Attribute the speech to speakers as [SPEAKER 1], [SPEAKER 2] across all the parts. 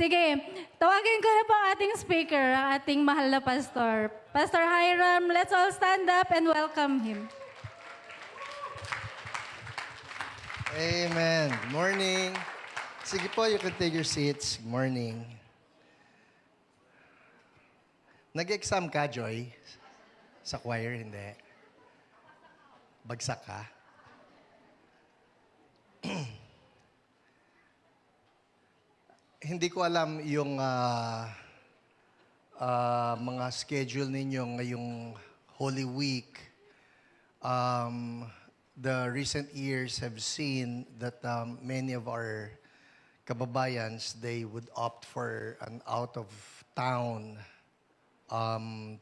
[SPEAKER 1] Sige, tawagin ko na po ang ating speaker, ang ating mahal na pastor. Pastor Hiram, let's all stand up and welcome him.
[SPEAKER 2] Amen. Good morning. Sige po, you can take your seats. Good morning. Nag-exam ka, Joy? Sa choir, hindi. Bagsak ka? Hindi ko alam yung mga schedule ninyo ngayong Holy Week. The recent years have seen that many of our kababayans, they would opt for an out-of-town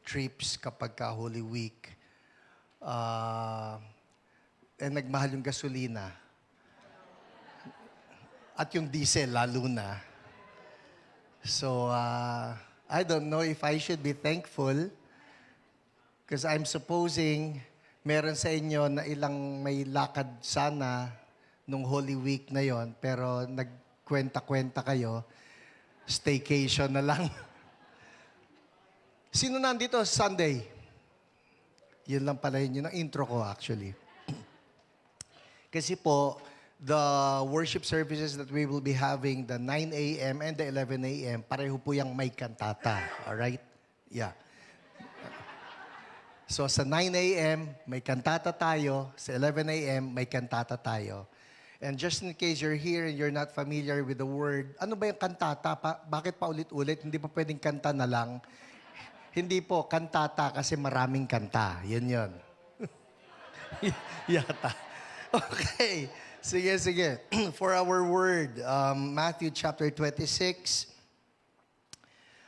[SPEAKER 2] trips kapag ka Holy Week. Nagmahal yung gasolina. At yung diesel, lalo na. So, I don't know if I should be thankful because I'm supposing meron sa inyo na ilang may lakad sana nung Holy Week na yon, pero nagkwenta-kwenta kayo, staycation na lang. Sino nandito Sunday? Yun lang pala yun ang intro ko actually. Kasi po, the worship services that we will be having, the 9 a.m. and the 11 a.m., pareho po yung may kantata. Alright? Yeah. So sa 9 a.m., may kantata tayo. Sa 11 a.m., may kantata tayo. And just in case you're here and you're not familiar with the word, ano ba yung kantata? Bakit pa ulit-ulit? Hindi pa pwedeng kanta na lang. Hindi po, kantata kasi maraming kanta. Yun. Yata. Okay. Sige. For our word, Matthew chapter 26.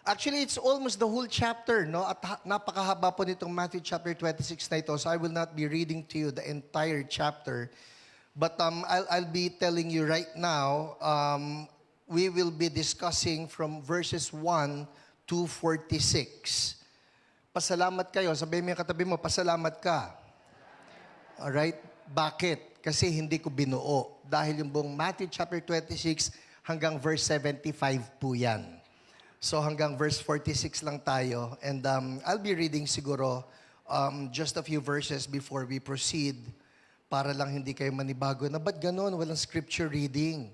[SPEAKER 2] Actually, it's almost the whole chapter, no? At napakahaba po nitong Matthew chapter 26 na ito, so I will not be reading to you the entire chapter. But I'll be telling you right now, we will be discussing from verses 1 to 46. Pasalamat kayo. Sabihin mo yung katabi mo, pasalamat ka. Alright? Bakit? Kasi hindi ko binuo. Dahil yung buong Matthew chapter 26 hanggang verse 75 po yan. So hanggang verse 46 lang tayo. And I'll be reading siguro just a few verses before we proceed para lang hindi kayo manibago na ba't ganun? Walang scripture reading.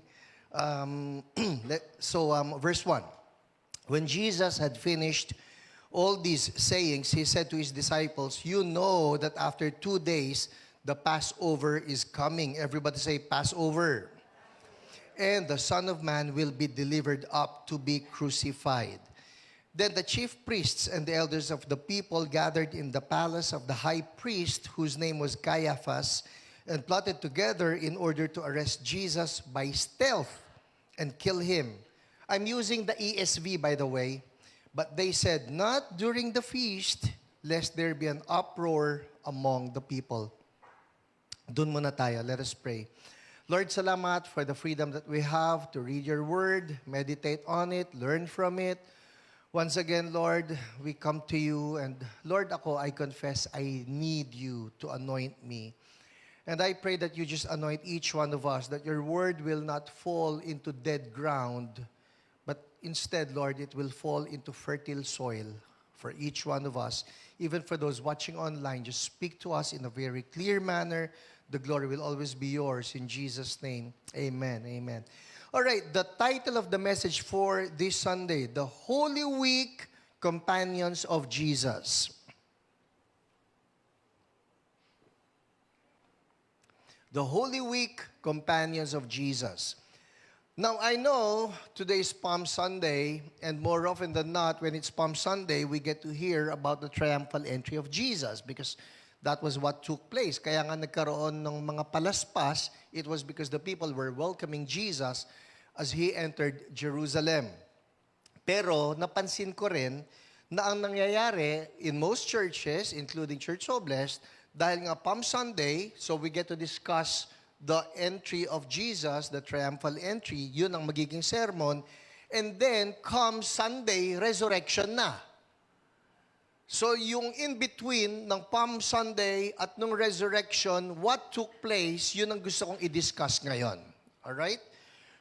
[SPEAKER 2] Verse 1. When Jesus had finished all these sayings, he said to his disciples, "You know that after 2 days, the Passover is coming." Everybody say, Passover. "And the Son of Man will be delivered up to be crucified." Then the chief priests and the elders of the people gathered in the palace of the high priest, whose name was Caiaphas, and plotted together in order to arrest Jesus by stealth and kill him. I'm using the ESV, by the way, but they said, "Not during the feast, lest there be an uproar among the people." Doon muna tayo. Let us pray. Lord, salamat for the freedom that we have to read your word, meditate on it, learn from it. Once again, Lord, we come to you, and Lord, I confess I need you to anoint me. And I pray that you just anoint each one of us, that your word will not fall into dead ground, but instead, Lord, it will fall into fertile soil for each one of us. Even for those watching online, just speak to us in a very clear manner. The glory will always be yours. In Jesus' name, amen, amen. All right, the title of the message for this Sunday, The Holy Week Companions of Jesus. The Holy Week Companions of Jesus. Now, I know today is Palm Sunday, and more often than not, when it's Palm Sunday, we get to hear about the triumphal entry of Jesus because that was what took place. Kaya nga nagkaroon ng mga palaspas, it was because the people were welcoming Jesus as He entered Jerusalem. Pero napansin ko rin na ang nangyayari in most churches, including Church So Blessed, dahil nga Palm Sunday, so we get to discuss the entry of Jesus, the triumphal entry, yun ang magiging sermon. And then, come Sunday, resurrection na. So yung in-between ng Palm Sunday at nung resurrection, what took place, yun ang gusto kong i-discuss ngayon. Alright?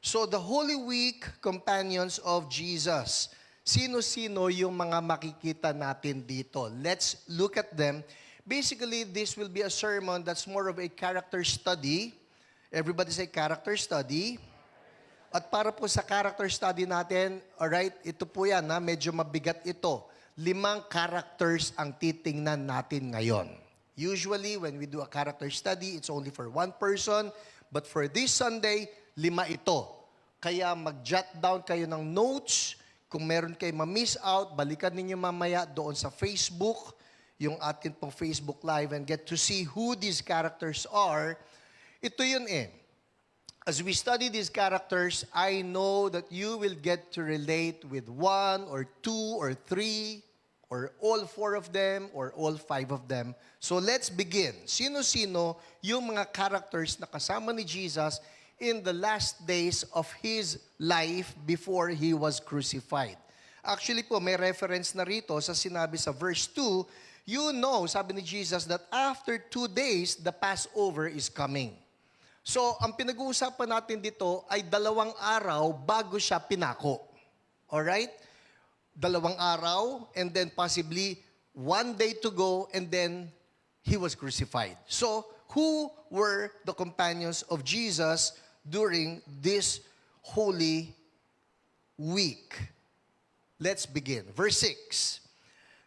[SPEAKER 2] So the Holy Week companions of Jesus. Sino-sino yung mga makikita natin dito? Let's look at them. Basically, this will be a sermon that's more of a character study. Everybody say character study. At para po sa character study natin, alright, ito po yan, medyo mabigat ito. 5 characters ang titingnan natin ngayon. Usually, when we do a character study, it's only for one person. But for this Sunday, 5 ito. Kaya mag-jot down kayo ng notes. Kung meron kayo ma-miss out, balikan ninyo mamaya doon sa Facebook, yung atin pong Facebook Live, and get to see who these characters are. Ito yun eh. As we study these characters, I know that you will get to relate with 1 or 2 or 3 or all 4 of them or all 5 of them. So let's begin. Sino-sino yung mga characters na kasama ni Jesus in the last days of His life before He was crucified? Actually po, may reference na rito sa sinabi sa verse 2, you know, sabi ni Jesus, that after 2 days, the Passover is coming. So, ang pinag-uusapan natin dito ay 2 araw bago siya pinako. Alright? 2 araw, and then possibly 1 day to go, and then He was crucified. So, who were the companions of Jesus during this Holy Week? Let's begin. Verse 6.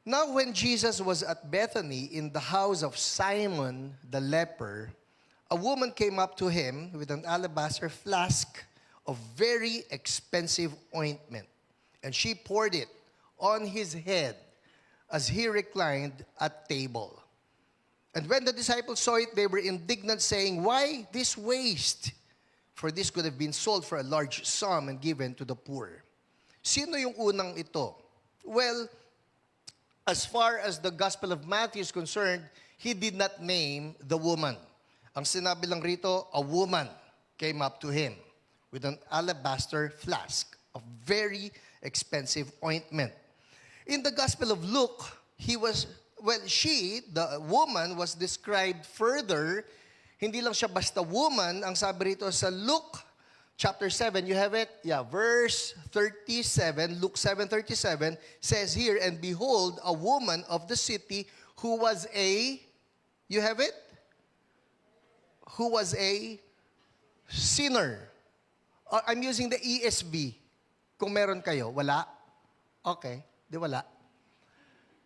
[SPEAKER 2] Now when Jesus was at Bethany in the house of Simon the leper, a woman came up to him with an alabaster flask of very expensive ointment, and she poured it on his head as he reclined at table. And when the disciples saw it, they were indignant, saying, "Why this waste? For this could have been sold for a large sum and given to the poor." Sino yung unang ito? Well, as far as the Gospel of Matthew is concerned, he did not name the woman. Ang sinabi lang rito, a woman came up to him with an alabaster flask of very expensive ointment. In the Gospel of Luke, the woman was described further. Hindi lang siya basta woman. Ang sabi rito sa Luke chapter 7, you have it? Yeah, verse 37, Luke 7:37 says here, and behold, a woman of the city who was a, you have it? Who was a sinner. I'm using the ESV. Kung meron kayo, wala? Okay, di wala.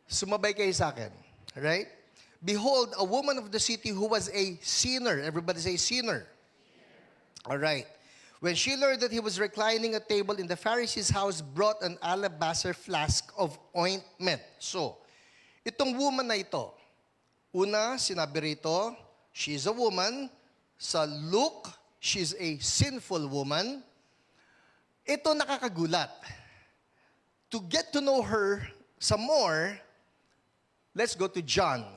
[SPEAKER 2] Sumabay kayo sa akin. Right? Behold, a woman of the city who was a sinner. Everybody say sinner. All right. When she learned that he was reclining at table in the Pharisee's house, brought an alabaster flask of ointment. So, itong woman na ito, una, sinabi rito, she's a woman. Sa Luke, she's a sinful woman. Ito nakakagulat. To get to know her some more, let's go to John.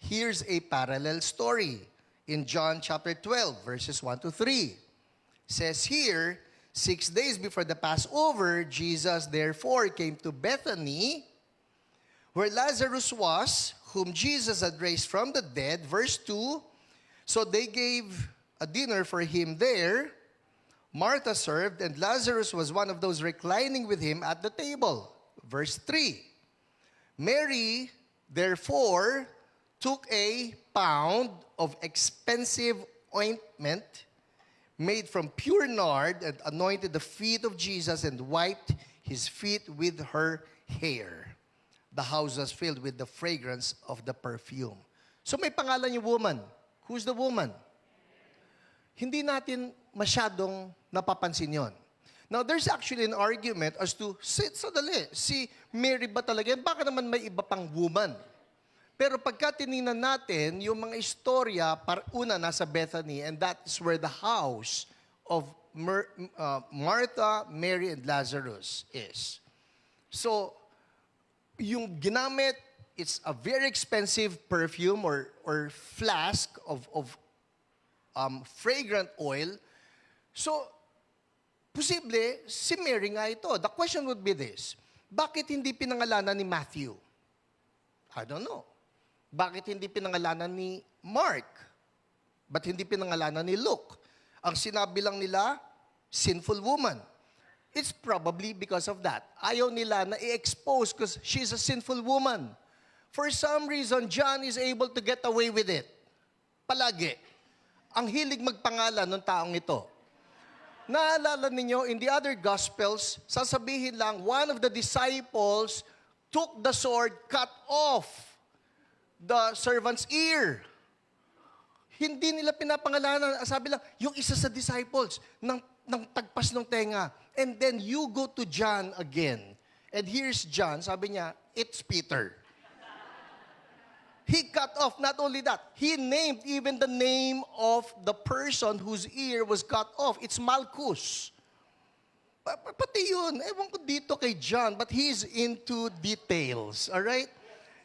[SPEAKER 2] Here's a parallel story in John chapter 12, verses 1 to 3. Says here, 6 days before the Passover, Jesus therefore came to Bethany, where Lazarus was, whom Jesus had raised from the dead. Verse 2, so they gave a dinner for him there. Martha served, and Lazarus was one of those reclining with him at the table. Verse 3, Mary therefore took a pound of expensive ointment made from pure nard and anointed the feet of Jesus and wiped his feet with her hair. The house was filled with the fragrance of the perfume. So may pangalan yung woman. Who's the woman? Hindi natin masyadong napapansin yon. Now, there's actually an argument as to, sadali, si Mary ba talaga yan? Baka naman may iba pang woman. Pero pagka tinignan natin, yung mga istorya, una nasa Bethany, and that's where the house of Martha, Mary, and Lazarus is. So, yung ginamit, it's a very expensive perfume or flask of fragrant oil. So, posible, si Mary nga ito. The question would be this, bakit hindi pinangalanan ni Matthew? I don't know. Bakit hindi pinangalanan ni Mark? Ba't hindi pinangalanan ni Luke? Ang sinabi lang nila, sinful woman. It's probably because of that. Ayaw nila na i-expose because she's a sinful woman. For some reason, John is able to get away with it. Palagi. Ang hilig magpangalan ng taong ito. Naalala ninyo, in the other Gospels, sasabihin lang, one of the disciples took the sword, cut off the servant's ear. Hindi nila pinapangalanan. Sabi lang, yung isa sa disciples, ng tagpas ng tenga. And then you go to John again. And here's John, sabi niya, it's Peter. He cut off, not only that, he named even the name of the person whose ear was cut off. It's Malchus. Pati yun, ewan ko dito kay John, but he's into details, all right?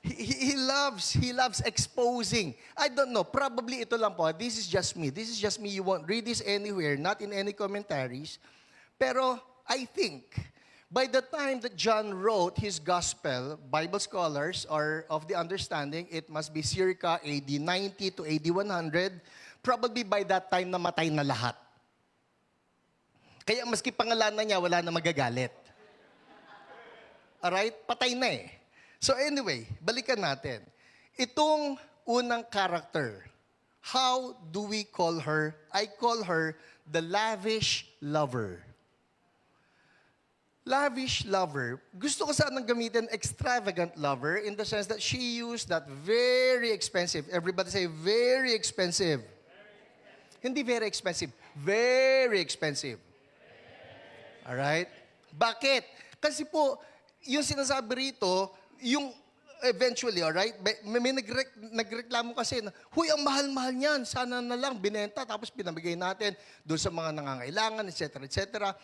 [SPEAKER 2] He loves exposing. I don't know, probably ito lang po, this is just me. This is just me, you won't read this anywhere, not in any commentaries. Pero I think, by the time that John wrote his gospel, Bible scholars are of the understanding it must be circa AD 90 to AD 100. Probably by that time, namatay na lahat. Kaya maski pangalanan niya, wala na magagalit. Alright? Patay na eh. So anyway, balikan natin. Itong unang character, how do we call her? I call her the lavish lover. Lavish lover, gusto ko sanang gamitin extravagant lover in the sense that she used that very expensive. Everybody say, very expensive. Hindi very expensive. Very expensive. Alright? Bakit? Kasi po, yung sinasabi rito, yung eventually, alright, may nagreklamo kasi na, huy, ang mahal-mahal niyan, sana na lang binenta, tapos pinamigay natin doon sa mga nangangailangan, etc., etc.,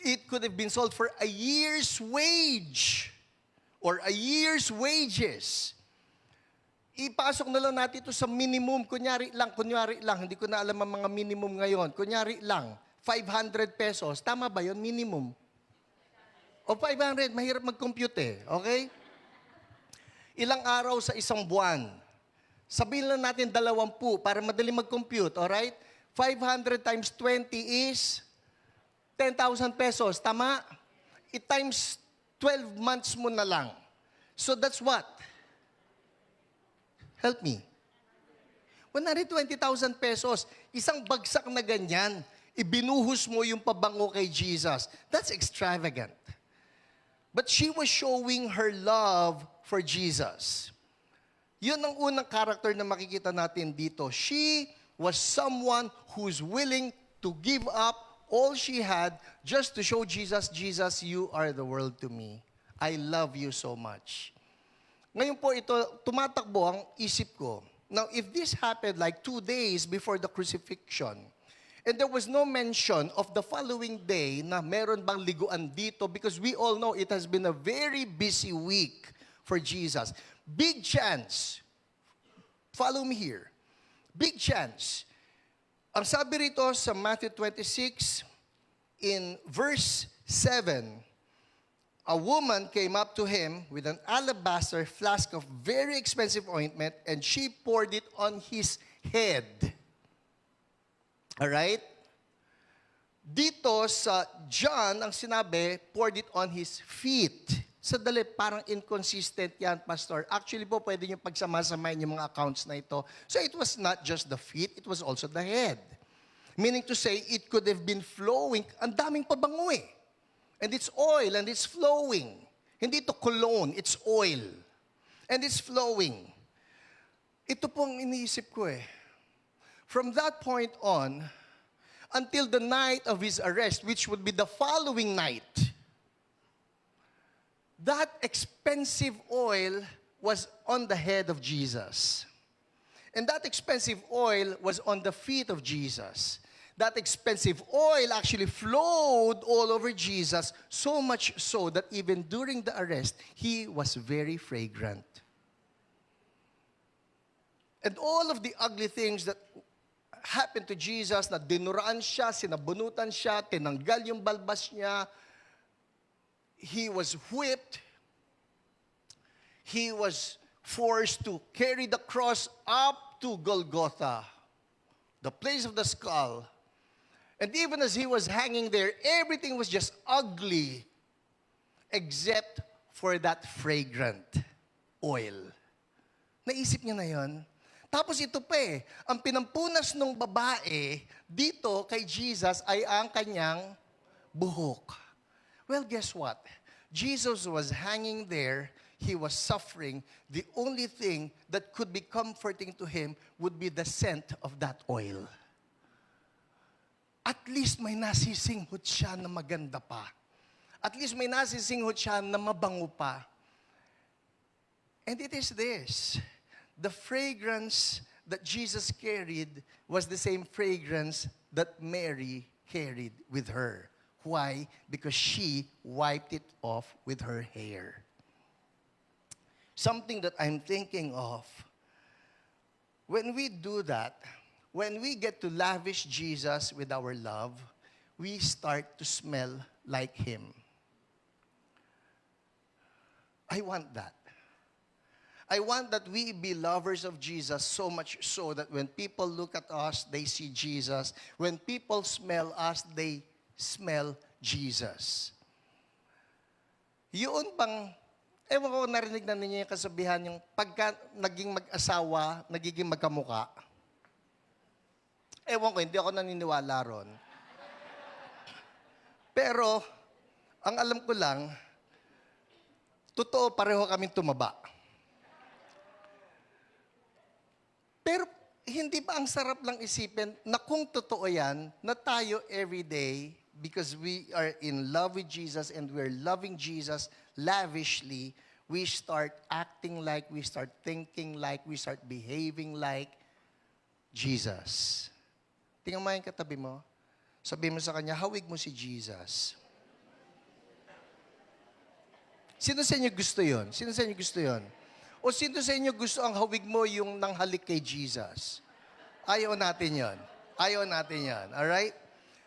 [SPEAKER 2] it could have been sold for a year's wage or a year's wages. Ipasok na lang natin ito sa minimum. Kunyari lang, hindi ko na alam ang mga minimum ngayon. Kunyari lang, 500 pesos. Tama ba yun? Minimum. O 500, mahirap mag-compute eh. Okay? Ilang araw sa isang buwan. Sabihin lang natin 20 para madali mag-compute. Alright? 500 times 20 is 10,000 pesos, tama? It times 12 months mo na lang. So that's what? Help me. 120,000 pesos. Isang bagsak na ganyan, ibinuhos mo yung pabango kay Jesus. That's extravagant. But she was showing her love for Jesus. Yun ang unang character na makikita natin dito. She was someone who's willing to give up all she had just to show Jesus, Jesus, you are the world to me. I love you so much. Ngayon po ito, tumatakbo ang isip ko. Now, if this happened like 2 days before the crucifixion, and there was no mention of the following day na meron bang liguan dito because we all know it has been a very busy week for Jesus. Big chance, follow me here, big chance. Ang sabi rito sa Matthew 26, in verse 7, a woman came up to him with an alabaster flask of very expensive ointment and she poured it on his head. Alright? Dito sa John, ang sinabi, poured it on his feet. Sadali, parang inconsistent yan, Pastor. Actually po, pwede nyo pagsama-samayin yung mga accounts na ito. So it was not just the feet, it was also the head. Meaning to say, it could have been flowing. Ang daming pabango eh. And it's oil and it's flowing. Hindi ito cologne, it's oil. And it's flowing. Ito pong iniisip ko eh. From that point on, until the night of his arrest, which would be the following night, that expensive oil was on the head of Jesus. And that expensive oil was on the feet of Jesus. That expensive oil actually flowed all over Jesus, so much so that even during the arrest, he was very fragrant. And all of the ugly things that happened to Jesus, na dinuraan siya, sinabunutan siya, tinanggal yung balbas niya, he was whipped, he was forced to carry the cross up to Golgotha, the place of the skull. And even as he was hanging there, everything was just ugly except for that fragrant oil. Naisip niyo na yon? Tapos ito pa ang pinampunas ng babae dito kay Jesus ay ang kanyang buhok. Well, guess what? Jesus was hanging there. He was suffering. The only thing that could be comforting to him would be the scent of that oil. At least may nasisinghot siya na maganda pa. At least may nasisinghot siya na mabango pa. And it is this. The fragrance that Jesus carried was the same fragrance that Mary carried with her. Why? Because she wiped it off with her hair. Something that I'm thinking of, when we do that, when we get to lavish Jesus with our love, we start to smell like Him. I want that. I want that we be lovers of Jesus so much so that when people look at us, they see Jesus. When people smell us, they smell Jesus. Yun bang, ewan ko narinig na ninyo yung kasabihan, yung pagka naging mag-asawa, nagiging magkamuka. Ewan ko, hindi ako naniniwala ron. Pero, ang alam ko lang, totoo, pareho kaming tumaba. Pero, hindi ba ang sarap lang isipin na kung totoo yan, na tayo everyday, because we are in love with Jesus and we're loving Jesus lavishly, we start acting like, we start thinking like, we start behaving like Jesus. Tingnan mo yung katabi mo. Sabihin mo sa kanya, hawig mo si Jesus. Sino sa inyo gusto yon? Sino sa inyo gusto yon? O sino sa inyo gusto ang hawig mo yung nanghalik kay Jesus? Ayaw natin yon. Ayaw natin yan. Alright?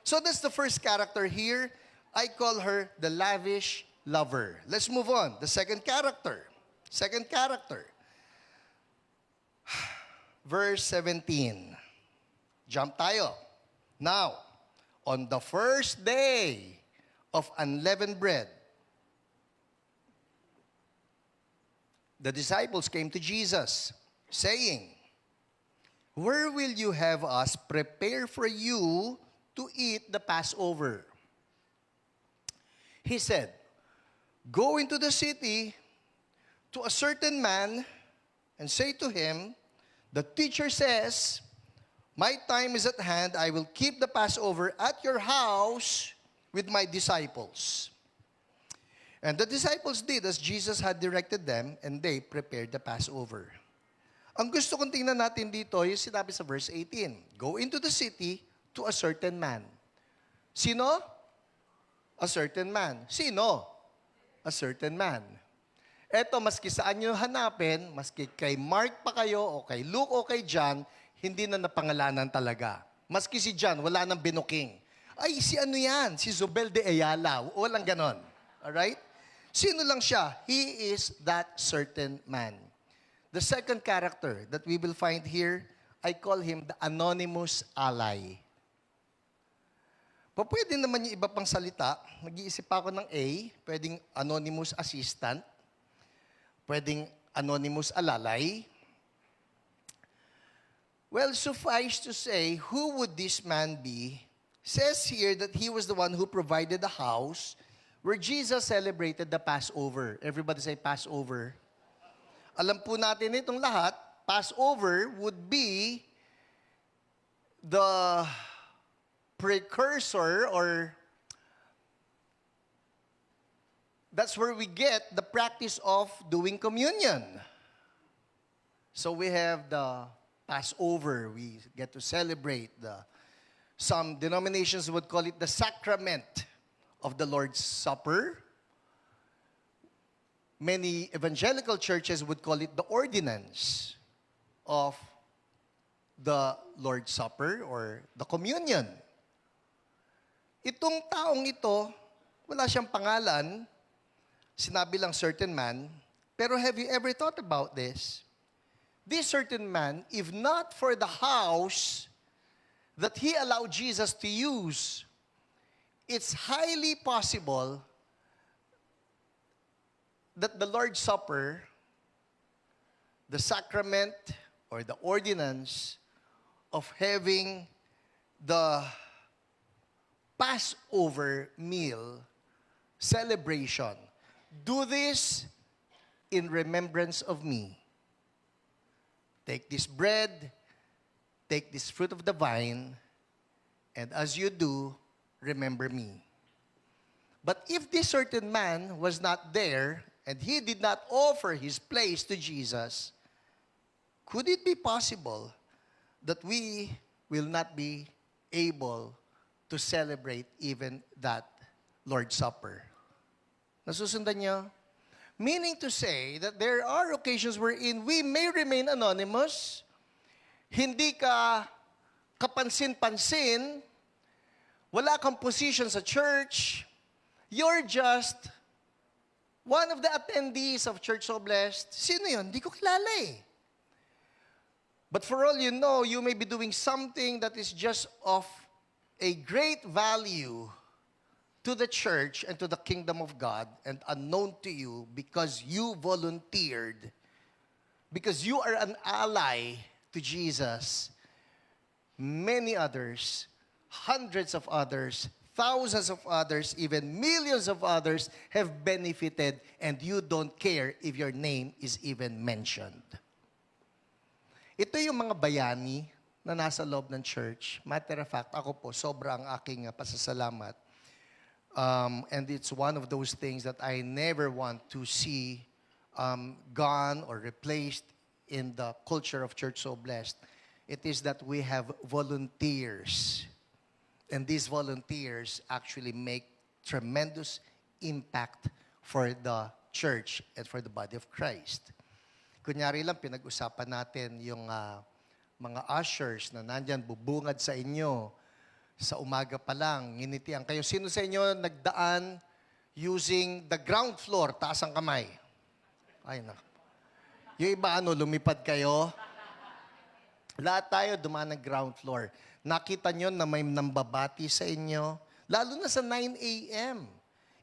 [SPEAKER 2] So that's the first character here. I call her the lavish lover. Let's move on. The second character. Second character. Verse 17. Jump tayo. Now, on the first day of unleavened bread, the disciples came to Jesus, saying, "Where will you have us prepare for you to eat the Passover?" He said, "Go into the city to a certain man and say to him, 'The teacher says, my time is at hand. I will keep the Passover at your house with my disciples.' And the disciples did as Jesus had directed them, and they prepared the Passover." Ang gusto kong tingnan natin dito, yung sinabi sa verse 18. Go into the city to a certain man. Sino? A certain man. Sino? A certain man. Eto, maski saan nyo hanapin, maski kay Mark pa kayo, o kay Luke, o kay John, hindi na napangalanan talaga. Maski si John, wala nang binuking. Ay, si ano yan? Si Zobel de Ayala. Walang ganon. Alright? Sino lang siya? He is that certain man. The second character that we will find here, I call him the anonymous ally. Pwede naman yung iba pang salita. Nag-iisip ako ng A, pwedeng anonymous assistant, pwedeng anonymous alalay. Well, suffice to say, who would this man be? Says here that he was the one who provided the house where Jesus celebrated the Passover. Everybody say Passover. Alam po natin itong lahat, Passover would be the precursor, or that's where we get the practice of doing communion. So we have the Passover. We get to celebrate some denominations would call it the sacrament of the Lord's Supper. Many evangelical churches would call it the ordinance of the Lord's Supper or the communion. Itong taong ito, wala siyang pangalan, sinabi lang certain man, pero have you ever thought about this? This certain man, if not for the house that he allowed Jesus to use, it's highly possible that the Lord's Supper, the sacrament or the ordinance of having the Passover meal celebration, do this in remembrance of me. Take this bread, take this fruit of the vine, and as you do, remember me. But if this certain man was not there, and he did not offer his place to Jesus, could it be possible that we will not be able to celebrate even that Lord's Supper? Nasusundan niyo? Meaning to say that there are occasions wherein we may remain anonymous, hindi ka kapansin-pansin, wala kang position sa church, you're just one of the attendees of Church So Blessed. Sino yun? Hindi ko kilala eh. But for all you know, you may be doing something that is just of a great value to the church and to the kingdom of God and unknown to you because you volunteered, because you are an ally to Jesus. Many others, hundreds of others, thousands of others, even millions of others have benefited and you don't care if your name is even mentioned. Ito yung mga bayani na nasa loob ng church. Matter of fact, ako po, sobra ang aking pasasalamat. And it's one of those things that I never want to see gone or replaced in the culture of Church So Blessed. It is that we have volunteers. And these volunteers actually make tremendous impact for the church and for the body of Christ. Kunyari lang, pinag-usapan natin yung mga ushers na nandyan, bubungad sa inyo. Sa umaga pa lang, nginitian kayo. Sino sa inyo nagdaan using the ground floor? Taas ang kamay. Ay, na. Yung iba, lumipad kayo. Lahat tayo dumaan ng ground floor. Nakita nyo na may nambabati sa inyo. Lalo na sa 9 a.m.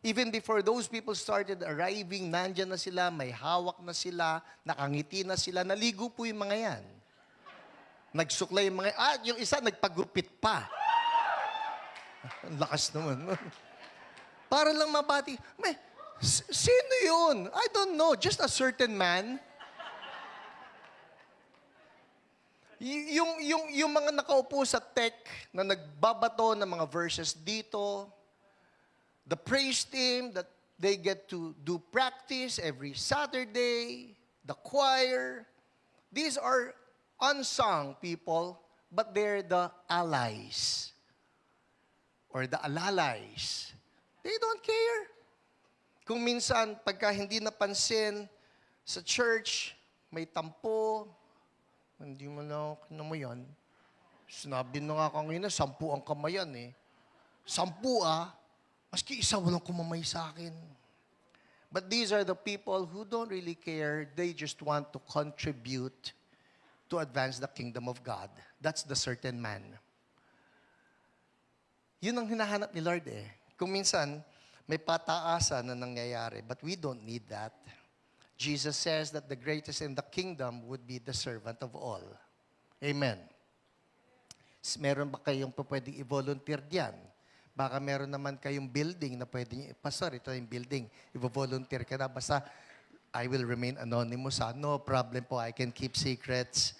[SPEAKER 2] Even before those people started arriving, nandyan na sila, may hawak na sila, nakangiti na sila, naligo po yung mga yan. Nagsuklay yung mga, yung isa nagpagupit pa. Ang lakas naman. Para lang mabati. May, sino yun? I don't know. Just a certain man. Yung mga nakaupo sa tech na nagbabato ng mga verses dito, the praise team that they get to do practice every Saturday, the choir, these are unsung people, but they're the allies or the alalays. They don't care. Kung minsan, pagka hindi napansin sa church, may tampo, hindi mo na, mo yan. Sinabi na nga kanina, 10 ang kamayan eh. 10 maski isa walang kumamay sa akin. But these are the people who don't really care. They just want to contribute to advance the kingdom of God. That's the certain man. Yun ang hinahanap ni Lord eh. Kung minsan, may pataasan na nangyayari, but we don't need that. Jesus says that the greatest in the kingdom would be the servant of all. Amen. Meron ba kayong pwedeng i-volunteer diyan? Baka meron naman kayong building na pwedeng, Pastor, ito yung building, i-volunteer ka na. Basta, I will remain anonymous. No problem po, I can keep secrets.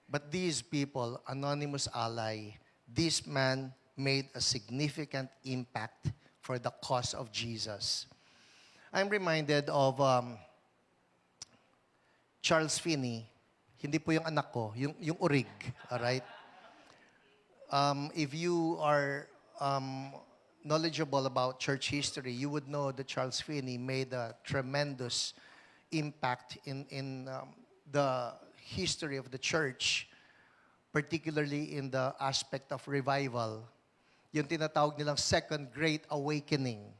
[SPEAKER 2] But these people, anonymous ally, this man made a significant impact for the cause of Jesus. I'm reminded of Charles Finney. Hindi po yung anak ko, yung urig. Alright? If you are knowledgeable about church history, you would know that Charles Finney made a tremendous impact in the history of the church, particularly in the aspect of revival. Yung tinatawag nilang Second Great Awakening.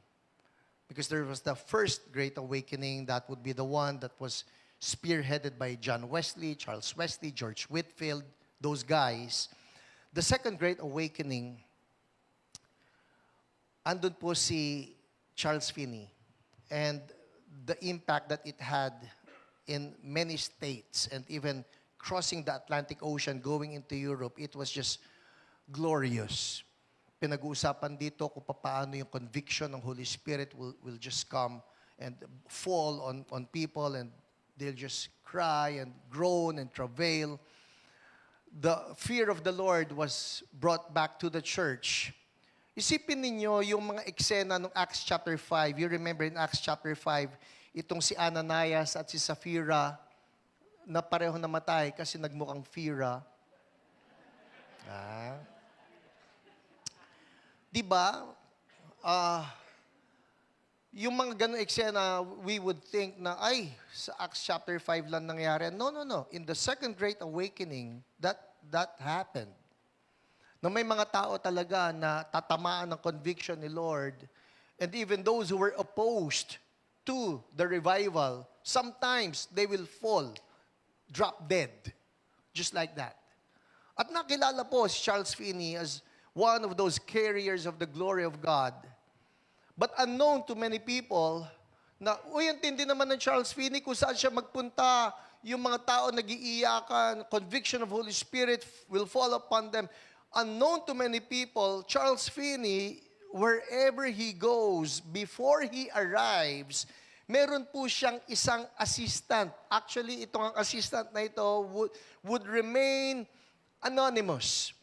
[SPEAKER 2] Because there was the First Great Awakening, that would be the one that was spearheaded by John Wesley, Charles Wesley, George Whitefield, those guys. The Second Great Awakening, andun po si Charles Finney and the impact that it had in many states and even crossing the Atlantic Ocean going into Europe, it was just glorious. Pinag-uusapan dito kung paano yung conviction ng Holy Spirit will just come and fall on people and they'll just cry and groan and travail. The fear of the Lord was brought back to the church. Isipin ninyo yung mga eksena ng Acts chapter 5. You remember in Acts chapter 5, itong si Ananias at si Sapphira na pareho namatay kasi nagmukhang Fira. Diba? Yung mga ganong eksena, we would think na, ay, sa Acts chapter 5 lang nangyari. No. In the Second Great Awakening, that happened. Na may mga tao talaga na tatamaan ng conviction ni Lord. And even those who were opposed to the revival, sometimes they will fall, drop dead. Just like that. At nakilala po si Charles Finney as one of those carriers of the glory of God. But unknown to many people, na, ang tindi naman ng Charles Finney kung saan siya magpunta, yung mga tao nag-iiyakan, conviction of Holy Spirit will fall upon them. Unknown to many people, Charles Finney, wherever he goes, before he arrives, meron po siyang isang assistant. Actually, itong assistant na ito would remain anonymous.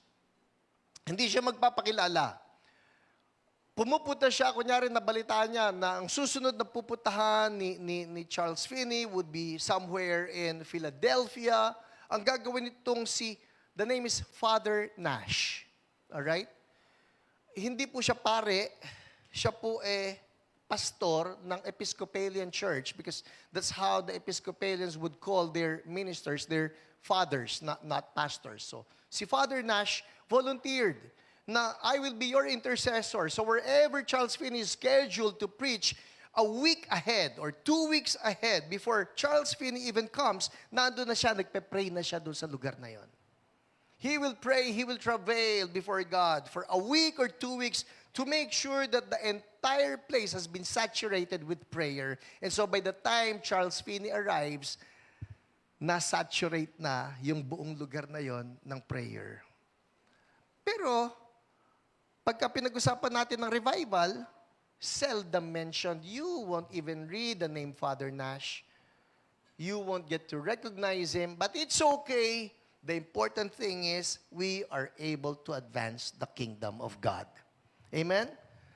[SPEAKER 2] Hindi siya magpapakilala. Pumupunta siya, kunyari nabalitaan niya na ang susunod na pupuntahan ni Charles Finney would be somewhere in Philadelphia. Ang gagawin nitong the name is Father Nash. Alright? Hindi po siya pare, siya po pastor ng Episcopalian Church because that's how the Episcopalians would call their ministers, their fathers, not pastors. So, si Father Nash volunteered na I will be your intercessor. So wherever Charles Finney is scheduled to preach, a week ahead or 2 weeks ahead before Charles Finney even comes, nandun na siya, nagpe-pray na siya doon sa lugar na yon. He will pray, he will travail before God for a week or 2 weeks to make sure that the entire place has been saturated with prayer. And so by the time Charles Finney arrives, na-saturate na yung buong lugar na yon ng prayer. Pero, pagka pinag-usapan natin ng revival, seldom mentioned. You won't even read the name Father Nash. You won't get to recognize him. But it's okay. The important thing is, we are able to advance the kingdom of God. Amen?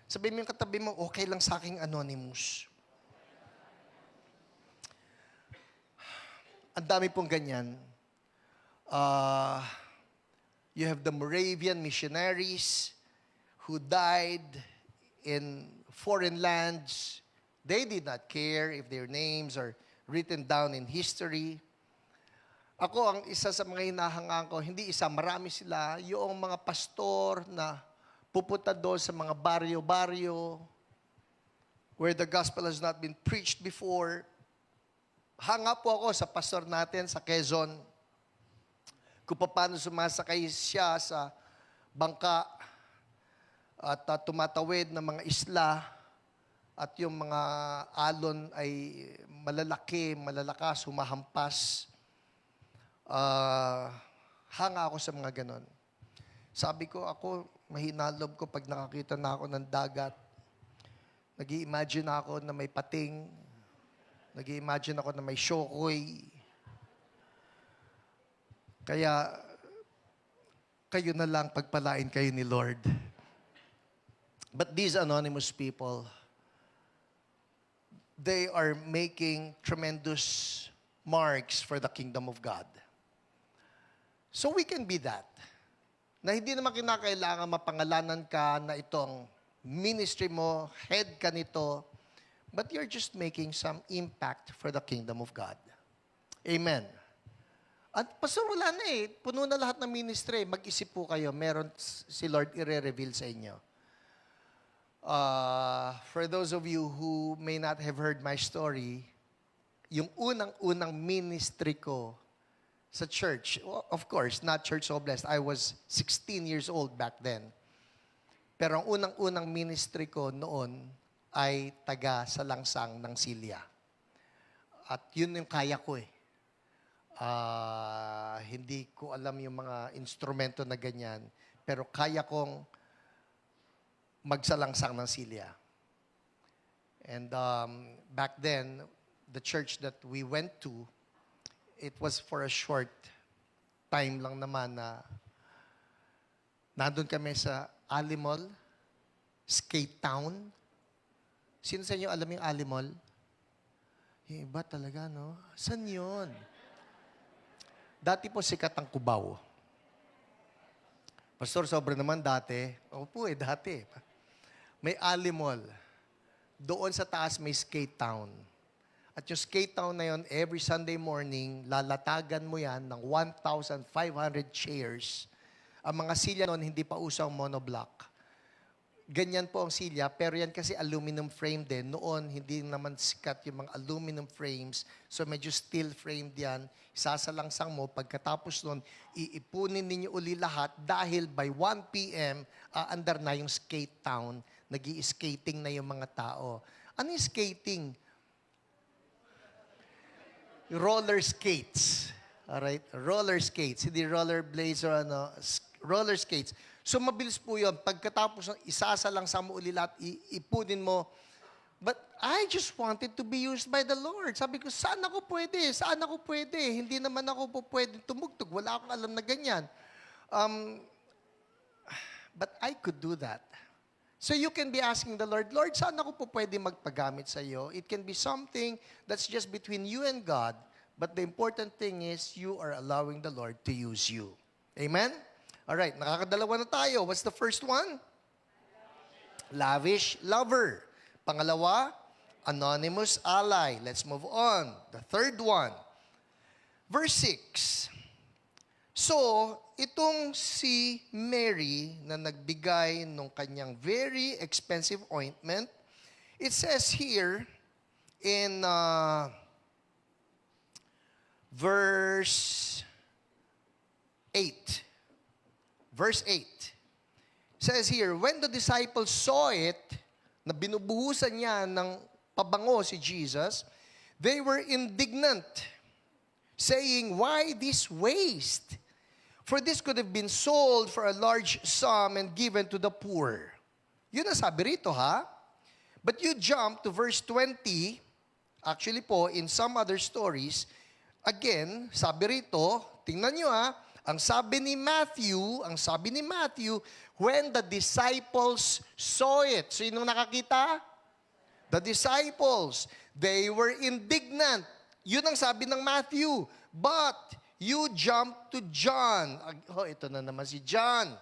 [SPEAKER 2] Sabihin mo yung katabi mo, okay lang sa aking anonymous. Ang dami pong ganyan. You have the Moravian missionaries who died in foreign lands. They did not care if their names are written down in history. Ako, ang isa sa mga hinahangaan ko, hindi isa, marami sila, yung mga pastor na pupunta doon sa mga baryo-baryo where the gospel has not been preached before. Hanga po ako sa pastor natin sa Quezon kung paano sumasakay siya sa bangka at tumatawid ng mga isla at yung mga alon ay malalaki, malalakas, humahampas. Hanga ako sa mga ganon. Sabi ko, ako, mahina loob ko pag nakakita na ako ng dagat. Nag-i-imagine ako na may pating. Nag-i-imagine ako na may shokoy. Kaya, kayo na lang pagpalain kayo ni Lord. But these anonymous people, they are making tremendous marks for the kingdom of God. So we can be that. Na hindi naman kinakailangan mapangalanan ka na itong ministry mo, head ka nito, but you're just making some impact for the kingdom of God. Amen. At pastor, wala na puno na lahat ng ministry. Mag-isip po kayo, meron si Lord i-reveal sa inyo. For those of you who may not have heard my story, yung unang-unang ministry ko sa church. Of course, not Church So Blessed. I was 16 years old back then. Pero ang unang-unang ministry ko noon ay taga Salangsang ng Silya. At yun yung kaya ko eh. Hindi ko alam yung mga instrumento na ganyan, pero kaya kong magsalangsang ng silya. And back then, the church that we went to, it was for a short time lang naman na nandun kami sa Alimol, Skate Town. Sino sa inyo alam yung Alimol? Yung iba talaga, no? Saan yun? Dati po sikat ang Cubao. Pastor, sobra naman dati. Opo dati. May Alimol. Doon sa taas may Skate Town. At yung Skate Town na yun, every Sunday morning, lalatagan mo yan ng 1,500 chairs. Ang mga silya noon, hindi pa usang monoblock. Ganyan po ang silya, pero yan kasi aluminum frame din. Noon, hindi naman sikat yung mga aluminum frames. So medyo steel framed yan. Isasalangsang mo. Pagkatapos noon, iipunin ninyo uli lahat dahil by 1 p.m., aandar na yung Skate Town. Nag-i-skating na yung mga tao. Ano yung skating? Roller skates. Alright? Roller skates. Hindi roller blades or ano. Roller skates. So, mabilis po yun. Pagkatapos, isasalangsang mo uli lahat, ipunin mo. But I just wanted to be used by the Lord. Sabi ko, saan ako pwede? Saan ako pwede? Hindi naman ako po pwede tumugtog. Wala akong alam na ganyan. But I could do that. So you can be asking the Lord, Lord, saan ako po pwede magpagamit sa iyo? It can be something that's just between you and God, but the important thing is you are allowing the Lord to use you. Amen? All right, nakakadalawa na tayo. What's the first one? Lavish lover. Pangalawa, anonymous ally. Let's move on. The third one. Verse 6. So, itong si Mary na nagbigay ng kanyang very expensive ointment, it says here in verse 8. Verse 8. Says here, when the disciples saw it, na binubuhusan niya ng pabango si Jesus, they were indignant, saying, why this waste? For this could have been sold for a large sum and given to the poor. Yun ang sabi rito, ha? But you jump to verse 20. Actually po, in some other stories, again, sabi rito, tingnan nyo ha, ang sabi ni Matthew, when the disciples saw it. So, yun nakakita? The disciples, they were indignant. Yun ang sabi ng Matthew. But, you jump to John. Oh, ito na naman si John.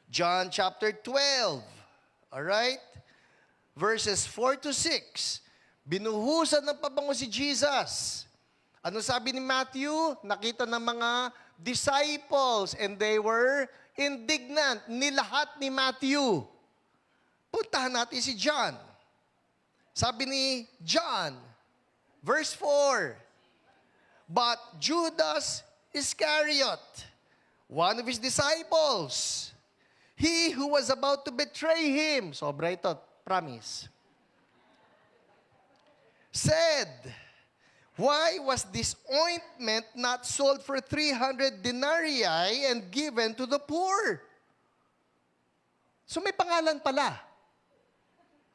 [SPEAKER 2] John chapter 12. Alright? Verses 4 to 6. Binuhusan ng pabango si Jesus. Ano sabi ni Matthew? Nakita ng mga disciples and they were indignant. Nilahat ni Matthew. Puntahan natin si John. Sabi ni John, verse 4, but Judas Iscariot, one of his disciples, he who was about to betray him, sobra ito, promise, said, why was this ointment not sold for 300 denarii and given to the poor? So may pangalan pala.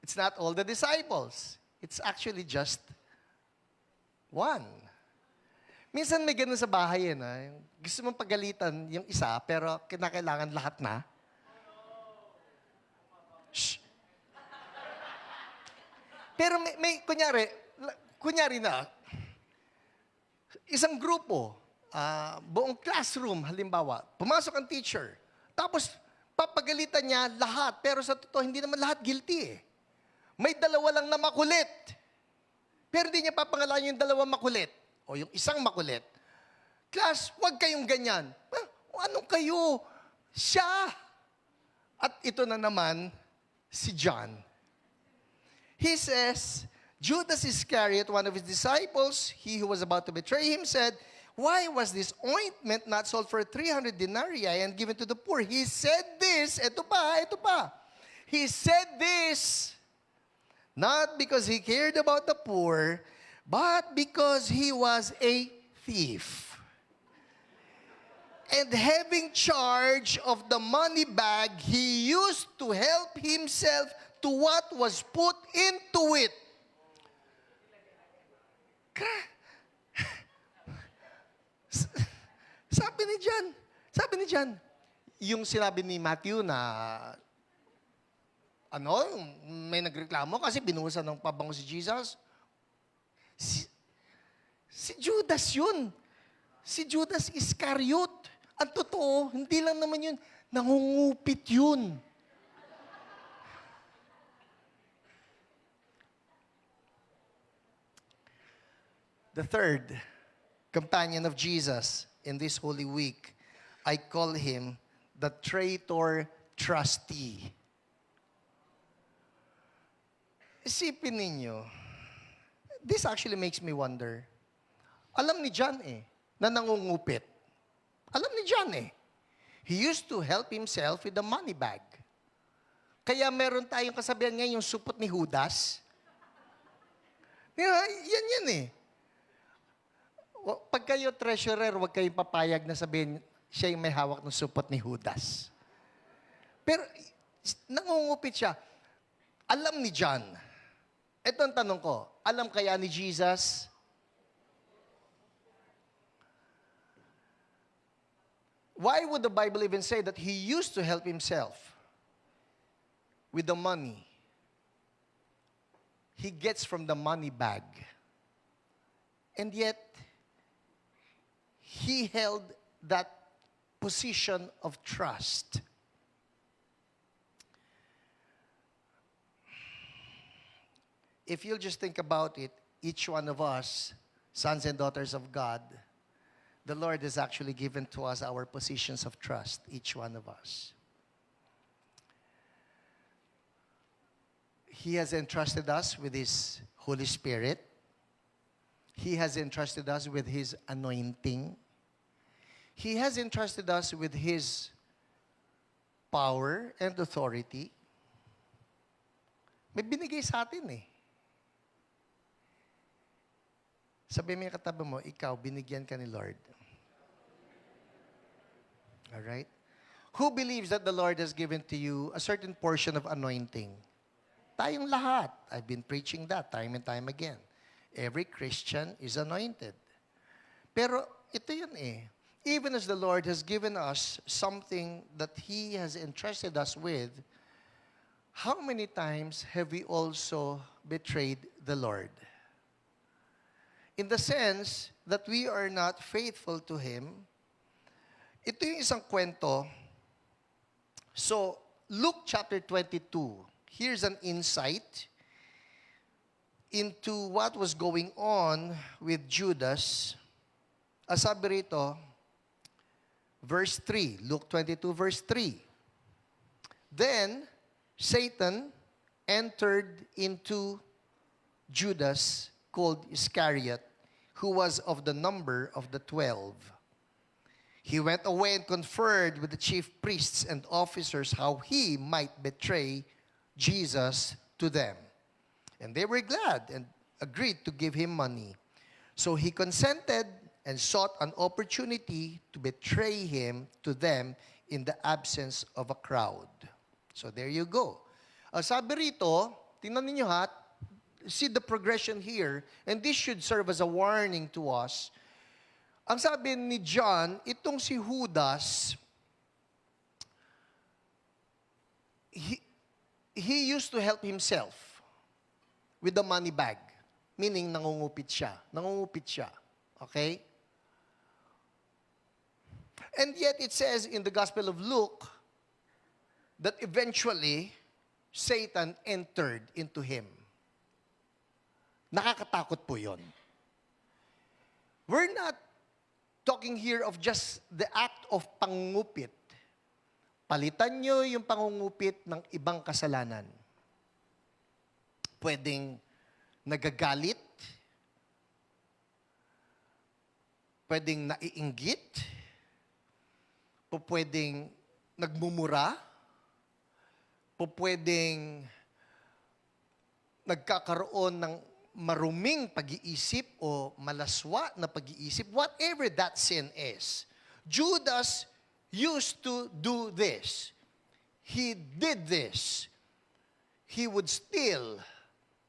[SPEAKER 2] It's not all the disciples. It's actually just one. Minsan may ganun sa bahay gusto mong pagalitan yung isa, pero kinakailangan lahat na. Shh. Pero may kunyari na, isang grupo, buong classroom, halimbawa, pumasok ang teacher, tapos papagalitan niya lahat, pero sa totoo, hindi naman lahat guilty eh. May dalawa lang na makulit. Pero hindi niya papangalanan yung dalawa makulit. O yung isang makulit. Class, huwag kayong ganyan. Ano kayo? Siya. At ito na naman, si John. He says, Judas Iscariot, one of his disciples, he who was about to betray him, said, why was this ointment not sold for 300 denarii and given to the poor? He said this, ito pa. He said this, not because he cared about the poor, but because he was a thief. And having charge of the money bag, he used to help himself to what was put into it. Sabi ni John, yung sinabi ni Matthew na, may nagreklamo kasi binuhusan ng pabango si Jesus. Si Judas yun. Si Judas Iscariot. Ang totoo, hindi lang naman yun, nangungupit yun. The third companion of Jesus in this Holy Week, I call him the traitor trustee. Isipin ninyo, this actually makes me wonder. Alam ni John na nangungupit. Alam ni John He used to help himself with the money bag. Kaya meron tayong kasabihan ngayon, yung supot ni Judas. Yan Pag kayo treasurer, huwag kayong papayag na sabihin, siya yung may hawak ng supot ni Judas. Pero, nangungupit siya. Alam ni John. Ito ang tanong ko, alam kaya ni Jesus? Why would the Bible even say that he used to help himself with the money he gets from the money bag? And yet, he held that position of trust. If you'll just think about it, each one of us, sons and daughters of God, the Lord has actually given to us our positions of trust, each one of us. He has entrusted us with His Holy Spirit. He has entrusted us with His anointing. He has entrusted us with His power and authority. May binigay sa atin Sabi mo yung katabi mo, ikaw, binigyan ka ni Lord. Alright? Who believes that the Lord has given to you a certain portion of anointing? Tayong lahat. I've been preaching that time and time again. Every Christian is anointed. Pero ito yun Even as the Lord has given us something that He has entrusted us with, how many times have we also betrayed the Lord? In the sense that we are not faithful to Him. Ito yung isang kwento. So, Luke chapter 22, here's an insight into what was going on with Judas. Sabi rito, verse 3, Luke 22, verse 3. Then, Satan entered into Judas, called Iscariot, who was of the number of the 12. He went away and conferred with the chief priests and officers how he might betray Jesus to them. And they were glad and agreed to give him money. So he consented and sought an opportunity to betray him to them in the absence of a crowd. So there you go. Sabi rito, tingnan ninyo see the progression here, and this should serve as a warning to us. Ang sabi ni John, itong si Judas, he used to help himself with the money bag. Meaning, nangungupit siya. Okay? And yet, it says in the Gospel of Luke that eventually, Satan entered into him. Nakakatakot po yun. We're not talking here of just the act of pangungupit. Palitan nyo yung pangungupit ng ibang kasalanan. Pwedeng nagagalit. pwedeng naiinggit, pwedeng nagmumura, pwedeng nagkakaroon ng maruming pag-iisip o malaswa na pag-iisip, whatever that sin is. Judas used to do this. He did this. He would steal.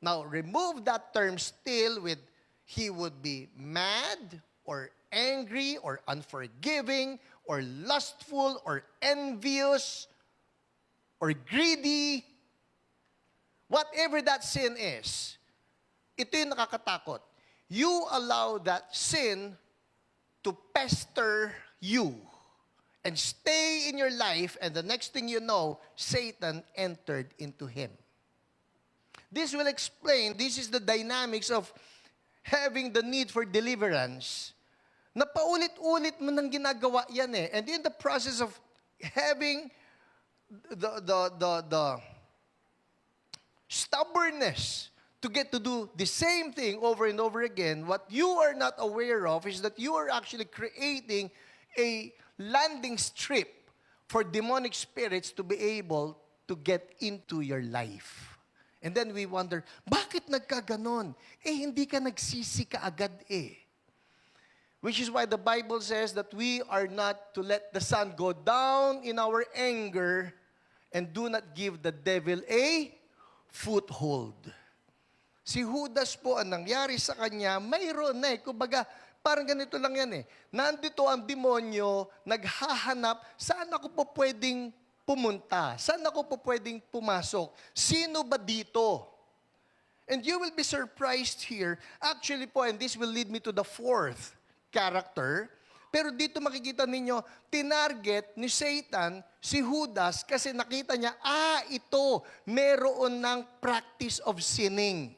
[SPEAKER 2] Now, remove that term steal with he would be mad or angry or unforgiving or lustful or envious or greedy. Whatever that sin is, ito yung nakakatakot. You allow that sin to pester you and stay in your life, and the next thing you know, Satan entered into him. This will explain, this is the dynamics of having the need for deliverance. Na paulit-ulit mo nang ginagawa yan eh. And in the process of having the stubbornness to get to do the same thing over and over again, what you are not aware of is that you are actually creating a landing strip for demonic spirits to be able to get into your life. And then we wonder, bakit nagkaganon? Hindi ka nagsisi kaagad eh. Which is why the Bible says that we are not to let the sun go down in our anger and do not give the devil a foothold. Si Judas po, ang nangyari sa kanya, mayroon na eh. Kumbaga, parang ganito lang yan eh. Nandito ang demonyo, naghahanap, saan ako po pwedeng pumunta? Saan ako po pwedeng pumasok? Sino ba dito? And you will be surprised here. Actually po, and this will lead me to the fourth character. Pero dito makikita ninyo, tinarget ni Satan si Judas kasi nakita niya, ito, meron ng practice of sinning.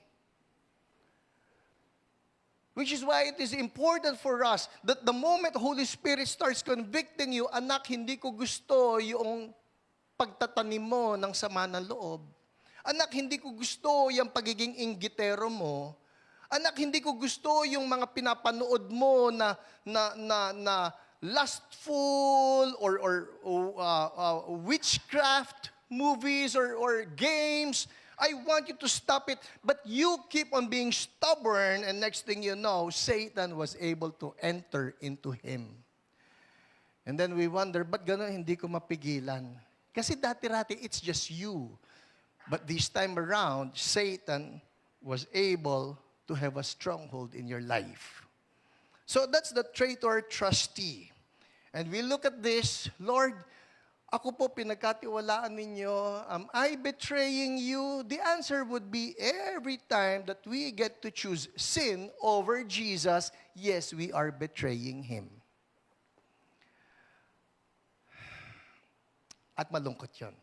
[SPEAKER 2] Which is why it is important for us that the moment Holy Spirit starts convicting you, anak, hindi ko gusto yung pagtatanim mo ng sama ng loob. Anak, hindi ko gusto yung pagiging inggitero mo. Anak, hindi ko gusto yung mga pinapanood mo na lustful or witchcraft movies or games. I want you to stop it. But you keep on being stubborn, and next thing you know, Satan was able to enter into him. And then we wonder, ba't gano'n hindi ko mapigilan? Kasi dati-rati, it's just you. But this time around, Satan was able to have a stronghold in your life. So that's the traitor trustee. And we look at this, Lord, ako po pinagkatiwalaan ninyo, am I betraying you? The answer would be every time that we get to choose sin over Jesus, yes, we are betraying Him. At malungkot yun.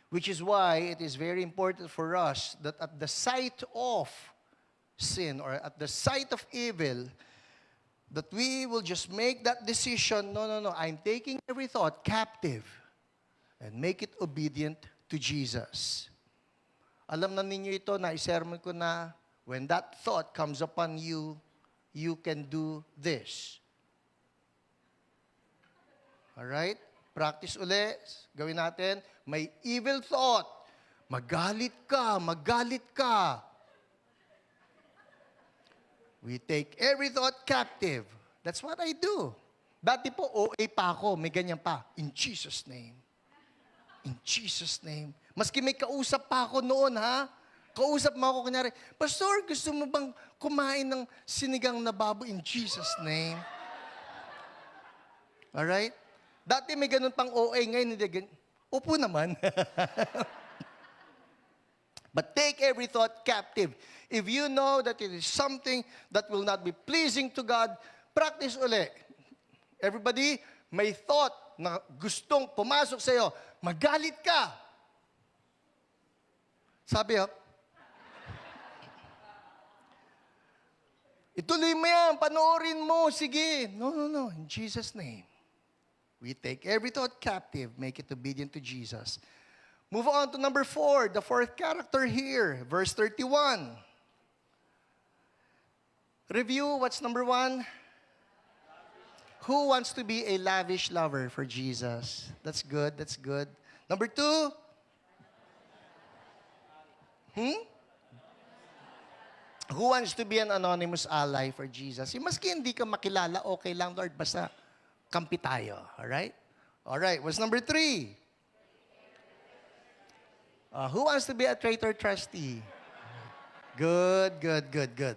[SPEAKER 2] Which is why it is very important for us that at the sight of sin or at the sight of evil, that we will just make that decision, no, I'm taking every thought captive and make it obedient to Jesus. Alam na ninyo ito, na-sermon ko na, when that thought comes upon you, you can do this. Alright? Practice ulit. Gawin natin. May evil thought. Magalit ka. We take every thought captive. That's what I do. Dati po, OA pa ako. May ganyan pa. In Jesus' name. In Jesus' name. Maski may kausap pa ako noon, ha? Kausap mo ako, kunyari, Pastor, gusto mo bang kumain ng sinigang na baboy in Jesus' name? Alright? Dati may ganun pang OA, ngayon hindi ganun. Opo naman. But take every thought captive. If you know that it is something that will not be pleasing to God, practice uli. Everybody, may thought na gustong pumasok sa iyo, magalit ka. Sabi, ituloy mo yan, panoorin mo, sige. No. In Jesus' name. We take every thought captive, make it obedient to Jesus. Move on to number 4, the fourth character here, verse 31. Review, what's number 1? Who wants to be a lavish lover for Jesus? That's good, that's good. Number 2? Who wants to be an anonymous ally for Jesus? Yung maski hindi ka makilala, okay lang, Lord, basta kampi tayo. Alright? Alright, what's number 3? Who wants to be a traitor trustee? Good, good, good, good.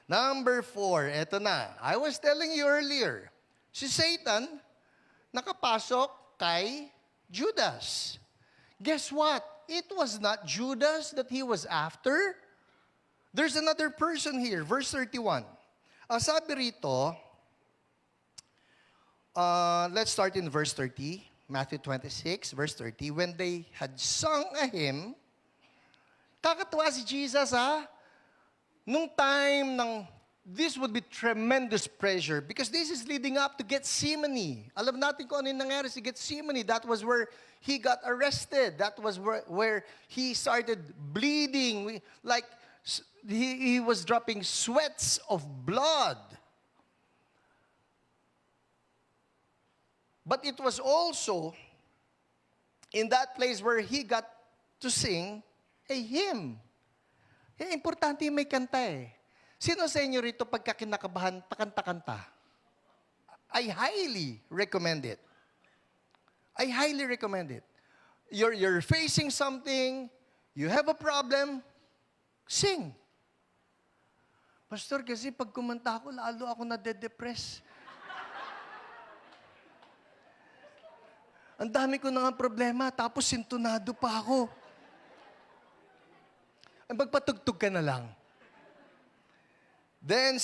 [SPEAKER 2] Number 4, eto na. I was telling you earlier, si Satan nakapasok kay Judas. Guess what? It was not Judas that he was after. There's another person here, verse 31. Sabi rito, let's start in verse 30. Matthew 26, verse 30. When they had sung a hymn, kakatuwa si Jesus, ha? Nung time ng, this would be tremendous pressure because this is leading up to Gethsemane. Alam natin kung ano yung nangyari sa Gethsemane. That was where he got arrested. That was where he started bleeding. Like, he was dropping sweats of blood. But it was also in that place where he got to sing a hymn. Eh, importante yung may kanta eh. Sino sa inyo rito pagka kinakabahan, pakanta-kanta? I highly recommend it. I highly recommend it. You're facing something, you have a problem, sing. Pastor, kasi pag kumanta ako, lalo ako nade-depress. Ang dami ko na nga problema, tapos sintonado pa ako. Ang magpatugtog ka na lang. Then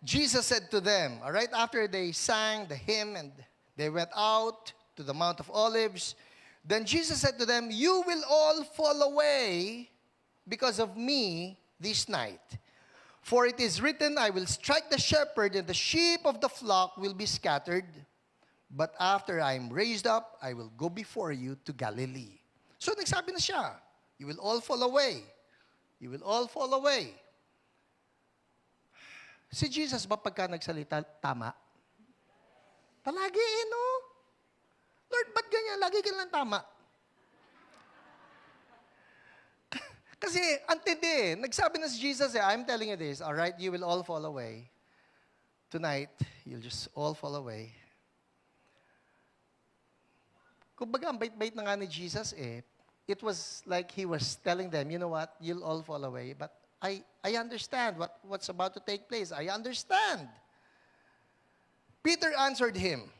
[SPEAKER 2] Jesus said to them, all right, after they sang the hymn and they went out to the Mount of Olives, then Jesus said to them, you will all fall away because of me this night. For it is written, I will strike the shepherd and the sheep of the flock will be scattered. But after I am raised up, I will go before you to Galilee. So nagsabi na siya, you will all fall away. You will all fall away. Si Jesus ba pagka nagsalita, tama? Palagi no? Lord, ba't ganyan? Lagi ka lang tama. Kasi, antindi nagsabi na si Jesus I'm telling you this, all right, you will all fall away. Tonight, you'll just all fall away. Kumbaga, ang bait-bait na nga ni Jesus it was like he was telling them, you know what, you'll all fall away, but I understand what's about to take place. I understand. Peter answered him,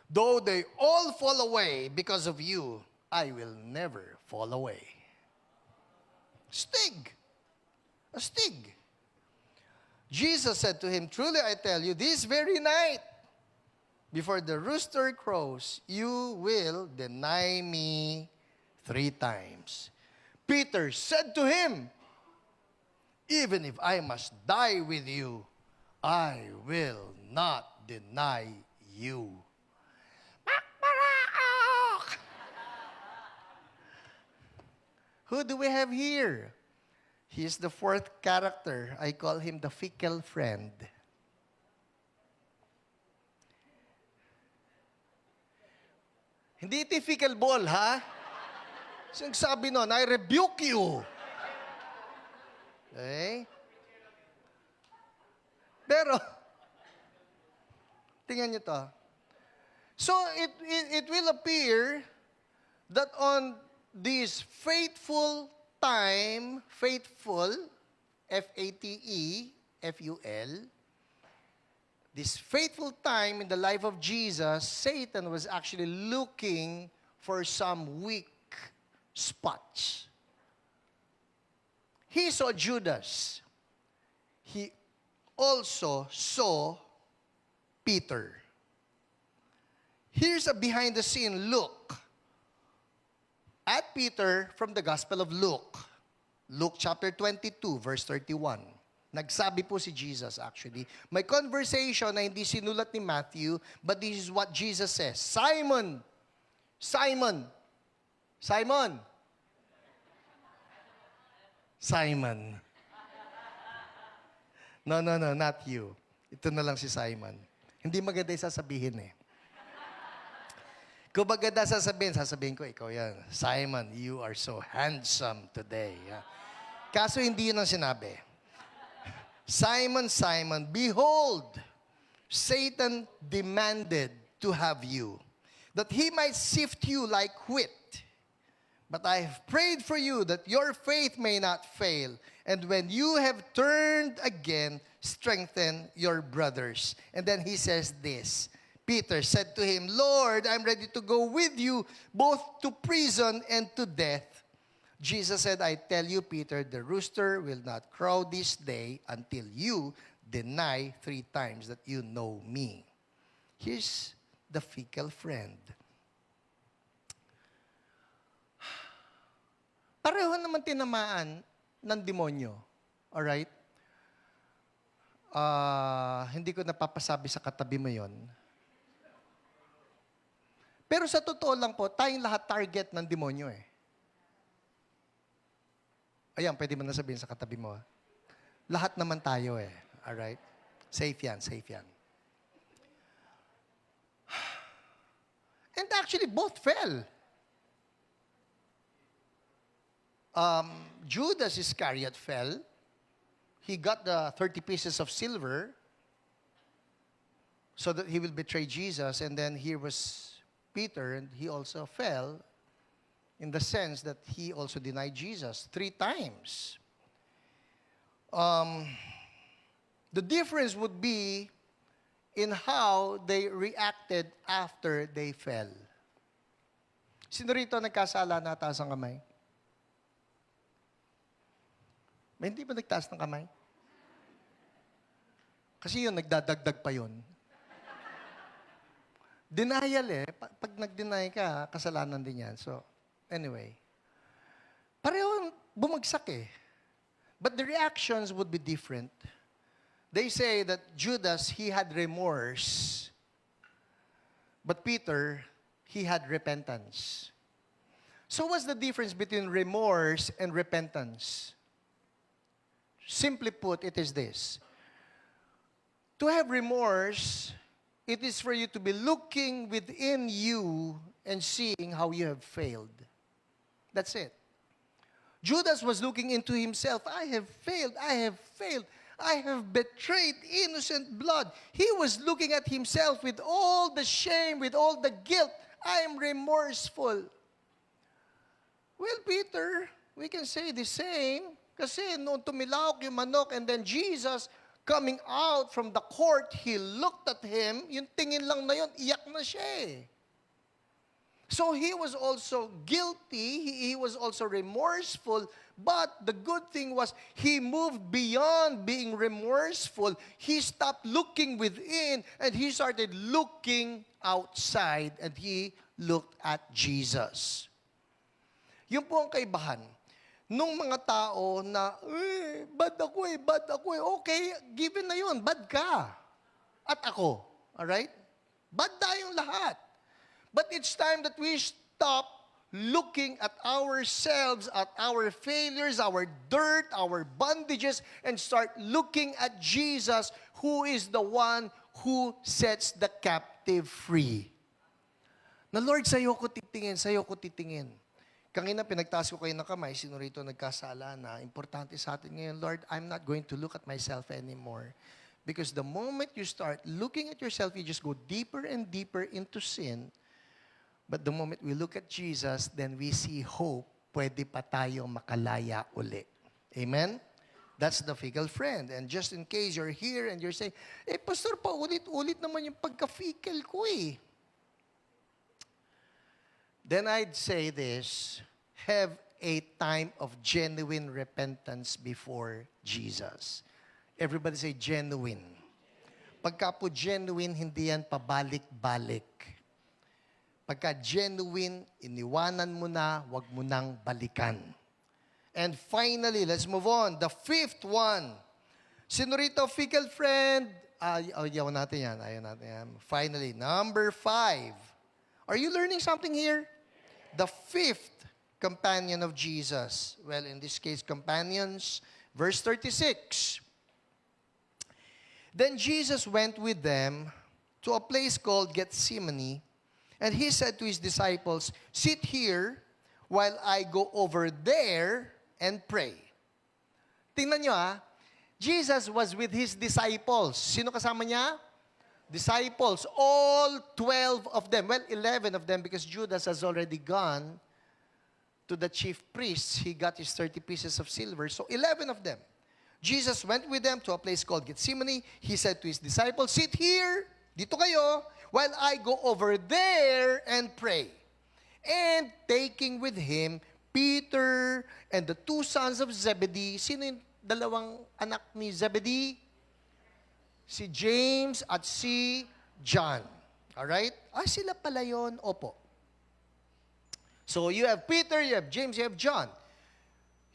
[SPEAKER 2] though they all fall away because of you, I will never fall away. Stig. A stig. Jesus said to him, truly I tell you, this very night, before the rooster crows, you will deny me 3 times. Peter said to him, even if I must die with you, I will not deny you. Who do we have here? He is the 4th character. I call him the fickle friend. Hindi ito fickle ball, ha? Siyang sabi nun, I rebuke you. Okay? Pero, tingnan nyo to. So, it will appear that on this faithful time, faithful, F-A-T-E-F-U-L, this faithful time in the life of Jesus, Satan was actually looking for some weak spots. He saw Judas. He also saw Peter. Here's a behind-the-scene look at Peter from the Gospel of Luke. Luke chapter 22, verse 31. Nagsabi po si Jesus actually. May conversation na hindi sinulat ni Matthew, but this is what Jesus says. Simon, Simon, Simon, Simon. No, not you. Ito na lang si Simon. Hindi maganda yung sasabihin eh. Kung maganda sasabihin ko, ikaw yan. Simon, you are so handsome today. Yeah. Kaso hindi yun ang sinabi. Simon, Simon, behold, Satan demanded to have you, that he might sift you like wheat. But I have prayed for you that your faith may not fail. And when you have turned again, strengthen your brothers. And then he says this, Peter said to him, Lord, I'm ready to go with you both to prison and to death. Jesus said, I tell you, Peter, the rooster will not crow this day until you deny 3 times that you know me. Here's the fickle friend. Pareho naman tinamaan ng demonyo. Alright? Hindi ko napapasabi sa katabi mo yon. Pero sa totoo lang po, tayong lahat target ng demonyo eh. Ayan, pwede mo na sabihin sa katabi mo. Lahat naman tayo eh. Alright? Safe yan, safe yan. And actually, both fell. Judas Iscariot fell. He got the 30 pieces of silver so that he will betray Jesus. And then here was Peter, and he also fell in the sense that he also denied Jesus 3 times. The difference would be in how they reacted after they fell. Sino rito nagkasala na taas ang kamay? May hindi ba nagtaas ng kamay? Kasi yun, nagdadagdag pa yun. Denial eh. Pag nag-deny ka, kasalanan din yan. So, anyway. Pareho bumagsak eh. But the reactions would be different. They say that Judas, he had remorse. But Peter, he had repentance. So what's the difference between remorse and repentance? Simply put, it is this. To have remorse, it is for you to be looking within you and seeing how you have failed. That's it. Judas was looking into himself. I have failed. I have failed. I have betrayed innocent blood. He was looking at himself with all the shame, with all the guilt. I am remorseful. Well, Peter, we can say the same. Kasi noong tumilawak yung manok and then Jesus coming out from the court, he looked at him, yung tingin lang na yun, iyak na siya eh. So he was also guilty, he was also remorseful, but the good thing was he moved beyond being remorseful. He stopped looking within and he started looking outside and he looked at Jesus. Yun po ang kaibahan. Nung mga tao na, bad ako eh, okay, given na yun, bad ka. At ako, alright? Bad tayong lahat. But it's time that we stop looking at ourselves, at our failures, our dirt, our bondages, and start looking at Jesus, who is the one who sets the captive free. Na Lord, sa'yo ko titingin, sa'yo ko titingin. Kanina pinagtaas ko kayo ng kamay, sino rito nagkasala na, importante sa atin ngayon, Lord, I'm not going to look at myself anymore. Because the moment you start looking at yourself, you just go deeper and deeper into sin. But the moment we look at Jesus, then we see hope, pwede pa tayong makalaya uli. Amen? That's the fickle friend. And just in case you're here and you're saying, Pastor, paulit-ulit naman yung pagka-fickle ko eh. Then I'd say this, have a time of genuine repentance before Jesus. Everybody say genuine. Pagka po genuine, hindi yan pabalik-balik. Pagka genuine, iniwanan mo na, wag mo nang balikan. And finally, let's move on. The 5th one. Sino rito, fickle friend? Ayaw natin yan. Finally, number 5. Are you learning something here? The 5th companion of Jesus. Well, in this case, companions. Verse 36. Then Jesus went with them to a place called Gethsemane, and he said to his disciples, "Sit here while I go over there and pray." Tingnan nyo Jesus was with his disciples. Sino kasama niya? Disciples. All 12 of them. Well, 11 of them because Judas has already gone to the chief priests. He got his 30 pieces of silver. So 11 of them. Jesus went with them to a place called Gethsemane. He said to his disciples, "Sit here, dito kayo, while I go over there and pray." And taking with him Peter and the two sons of Zebedee. Sino yung dalawang anak ni Zebedee? Si James at si John. Alright? Sila pala yun. Opo. So you have Peter, you have James, you have John.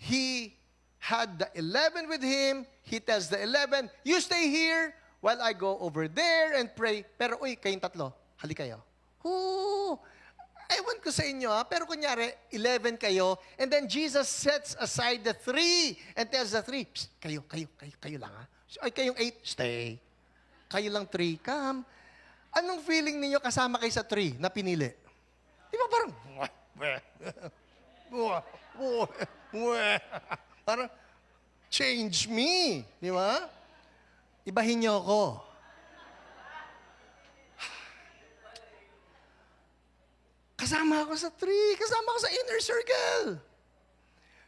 [SPEAKER 2] He had the 11 with him. He tells the 11, "You stay here while I go over there and pray." Pero, kayong tatlo, hali kayo. Ewan ko sa inyo, pero kunyari, 11 kayo, and then Jesus sets aside the 3 and tells the 3, "Psst, kayo lang kayong 8, stay. Kayo lang 3, come." Anong feeling ninyo kasama kayo sa 3 na pinili? Di ba parang, parang, change me. Di ba? Ibahin niyo ako. Kasama ako sa 3. Kasama ako sa inner circle.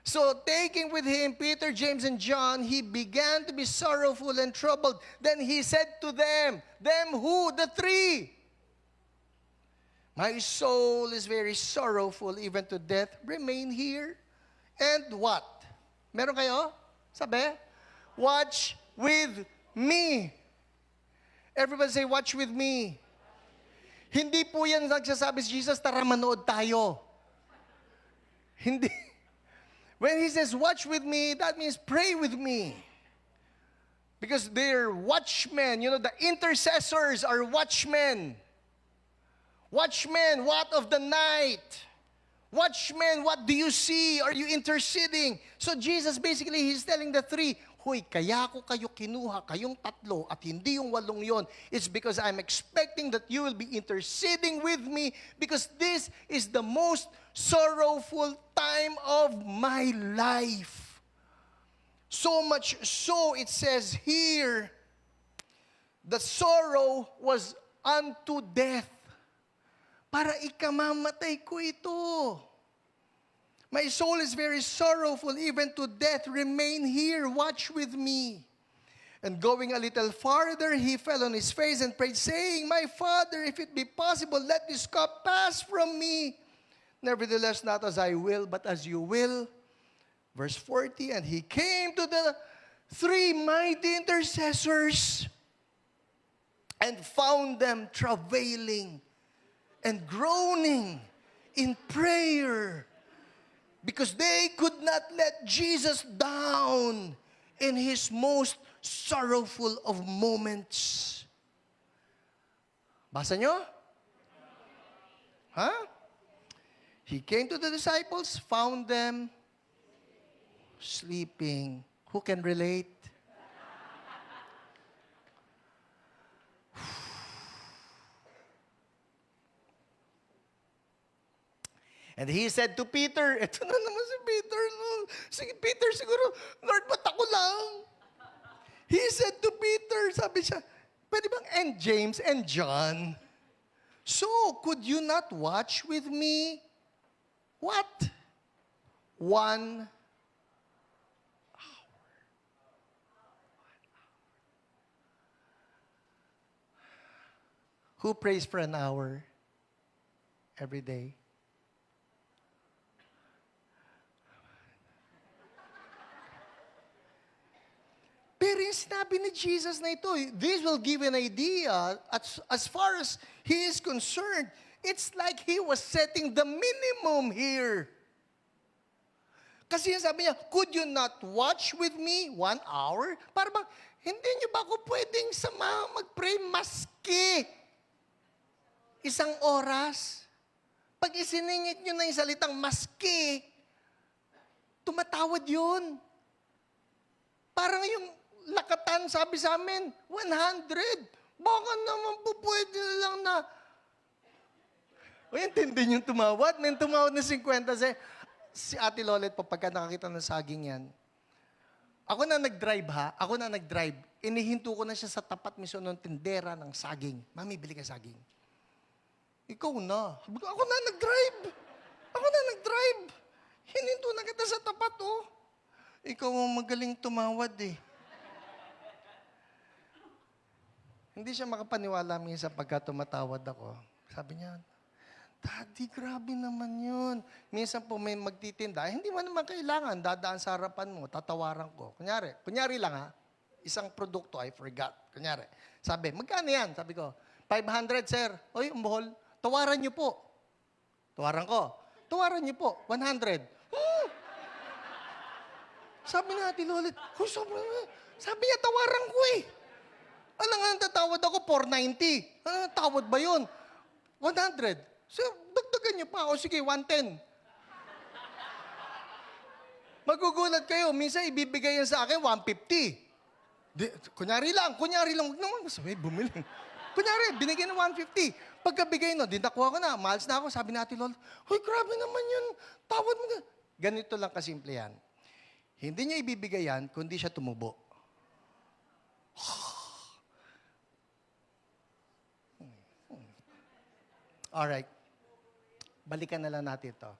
[SPEAKER 2] So, taking with him Peter, James, and John, he began to be sorrowful and troubled. Then he said to them who? The 3. "My soul is very sorrowful, even to death. Remain here." And what? Meron kayo? Sabi? Watch with me. Everybody say, watch with me. Hindi po yan nagsasabi si Jesus, "Tara manood tayo." Hindi. When he says, "Watch with me," that means pray with me. Because they're watchmen. You know, the intercessors are watchmen. Watchmen, what of the night? Watchmen, what do you see? Are you interceding? So Jesus basically, he's telling the 3, "Hoy, kaya ko kayo kinuha, kayong 3, at hindi yung 8 yon. It's because I'm expecting that you will be interceding with me because this is the most sorrowful time of my life." So much so, it says here, the sorrow was unto death. Para ikamamatay ko ito. "My soul is very sorrowful, even to death. Remain here, watch with me." And going a little farther, he fell on his face and prayed, saying, "My Father, if it be possible, let this cup pass from me. Nevertheless, not as I will, but as you will." Verse 40, and he came to the 3 mighty intercessors and found them travailing and groaning in prayer, because they could not let Jesus down in his most sorrowful of moments. Basa nyo? He came to the disciples, found them sleeping. Who can relate? And he said to Peter, eto na naman si Peter. Sige, Peter, siguro, "Lord, ba't ako lang?" He said to Peter, sabi siya, "Pwede bang, and James and John, so could you not watch with me?" What? 1 hour. Who prays for an hour every day? Pero yung sinabi ni Jesus na ito, this will give an idea, as far as he is concerned, it's like he was setting the minimum here. Kasi yung sabi niya, "Could you not watch with me 1 hour?" Para bang, hindi niyo ba ako pwedeng mag-pray maski 1 oras? Pag isiningit niyo na yung salitang maski, tumatawad yun. Parang yung lakatan, sabi sa amin, 100. Baka naman po pwede na lang na... Uy, intindi yung tumawad. May tumawad na 50. Si Ate Lolet po, pagka nakakita ng saging yan, ako na nag-drive ha, ako na nag-drive. Inihinto ko na siya sa tapat mismo ng tindera ng saging. Mami, bili ka saging. Ikaw na. Sabi ko, ako na nag-drive. Ako na nag-drive. Hininto na kita sa tapat, oh. Ikaw ang magaling tumawad, eh. Hindi siya makapaniwala minsan pagka tumatawad ako. Sabi niya, Daddy, grabe naman yun. Minsan po may magtitinda, hindi mo naman kailangan, dadaan sa harapan mo, tatawaran ko. Kunyari lang ha, isang produkto, I forgot. Kunyari, sabi, magkano yan? Sabi ko, 500, sir. Oy, umuhol. Tawaran niyo po. Tawaran ko. Tawaran niyo po, 100. Sabi na Ate Lolit, sobrang, sabi niya, tawaran ko eh. Ano nga, tatawad ako, 490. Tawad ba yun? 100. So, dagdagan niyo pa. O sige, 110. Magugulat kayo. Minsan, ibibigay yan sa akin, 150. Kunyari lang. Huwag naman, sabi, bumili. Kunyari, binigyan ng 150. Pagkabigay no, nakuha ko na. Miles na ako. Sabi natin, Lord, hoy, grabe naman yun. Tawad mo. Ganito lang kasimple yan. Hindi niya ibibigay yan, kundi siya tumubo. Alright. Balikan na lang natin ito.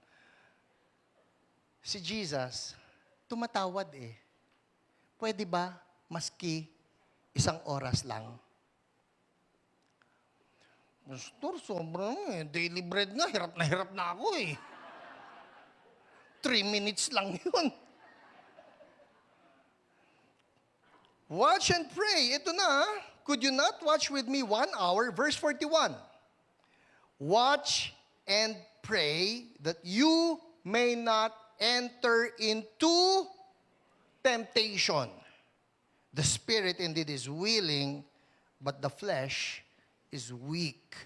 [SPEAKER 2] Si Jesus, tumatawad eh. Pwede ba maski isang oras lang? Pastor, sobrang eh. Daily bread nga, hirap na ako eh. 3 minutes lang yun. Watch and pray. Ito na. Could you not watch with me 1 hour? Verse 41. Watch and pray that you may not enter into temptation. The spirit indeed is willing, but the flesh is weak.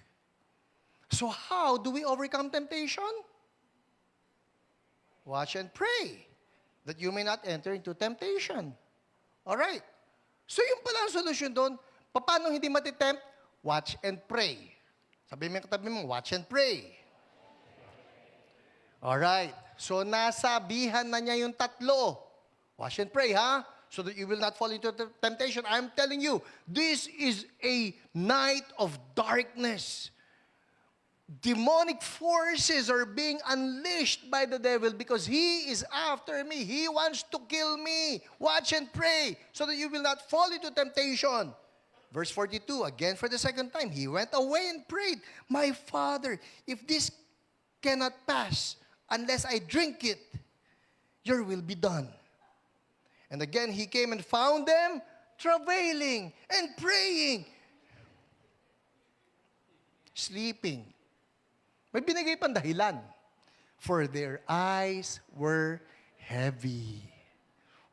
[SPEAKER 2] So how do we overcome temptation? Watch and pray that you may not enter into temptation. All right. So yung pala ang solusyon doon, paano hindi matitempt? Watch and pray. Sabi mo yung katabi mo, watch and pray. Alright. So, nasabihan na niya yung tatlo. Watch and pray, ha? So that you will not fall into temptation. I'm telling you, this is a night of darkness. Demonic forces are being unleashed by the devil because he is after me. He wants to kill me. Watch and pray so that you will not fall into temptation. Verse 42, again for the second time, he went away and prayed, My Father, if this cannot pass unless I drink it, your will be done. And again, he came and found them travailing and praying, sleeping. May binigay pang dahilan. For their eyes were heavy.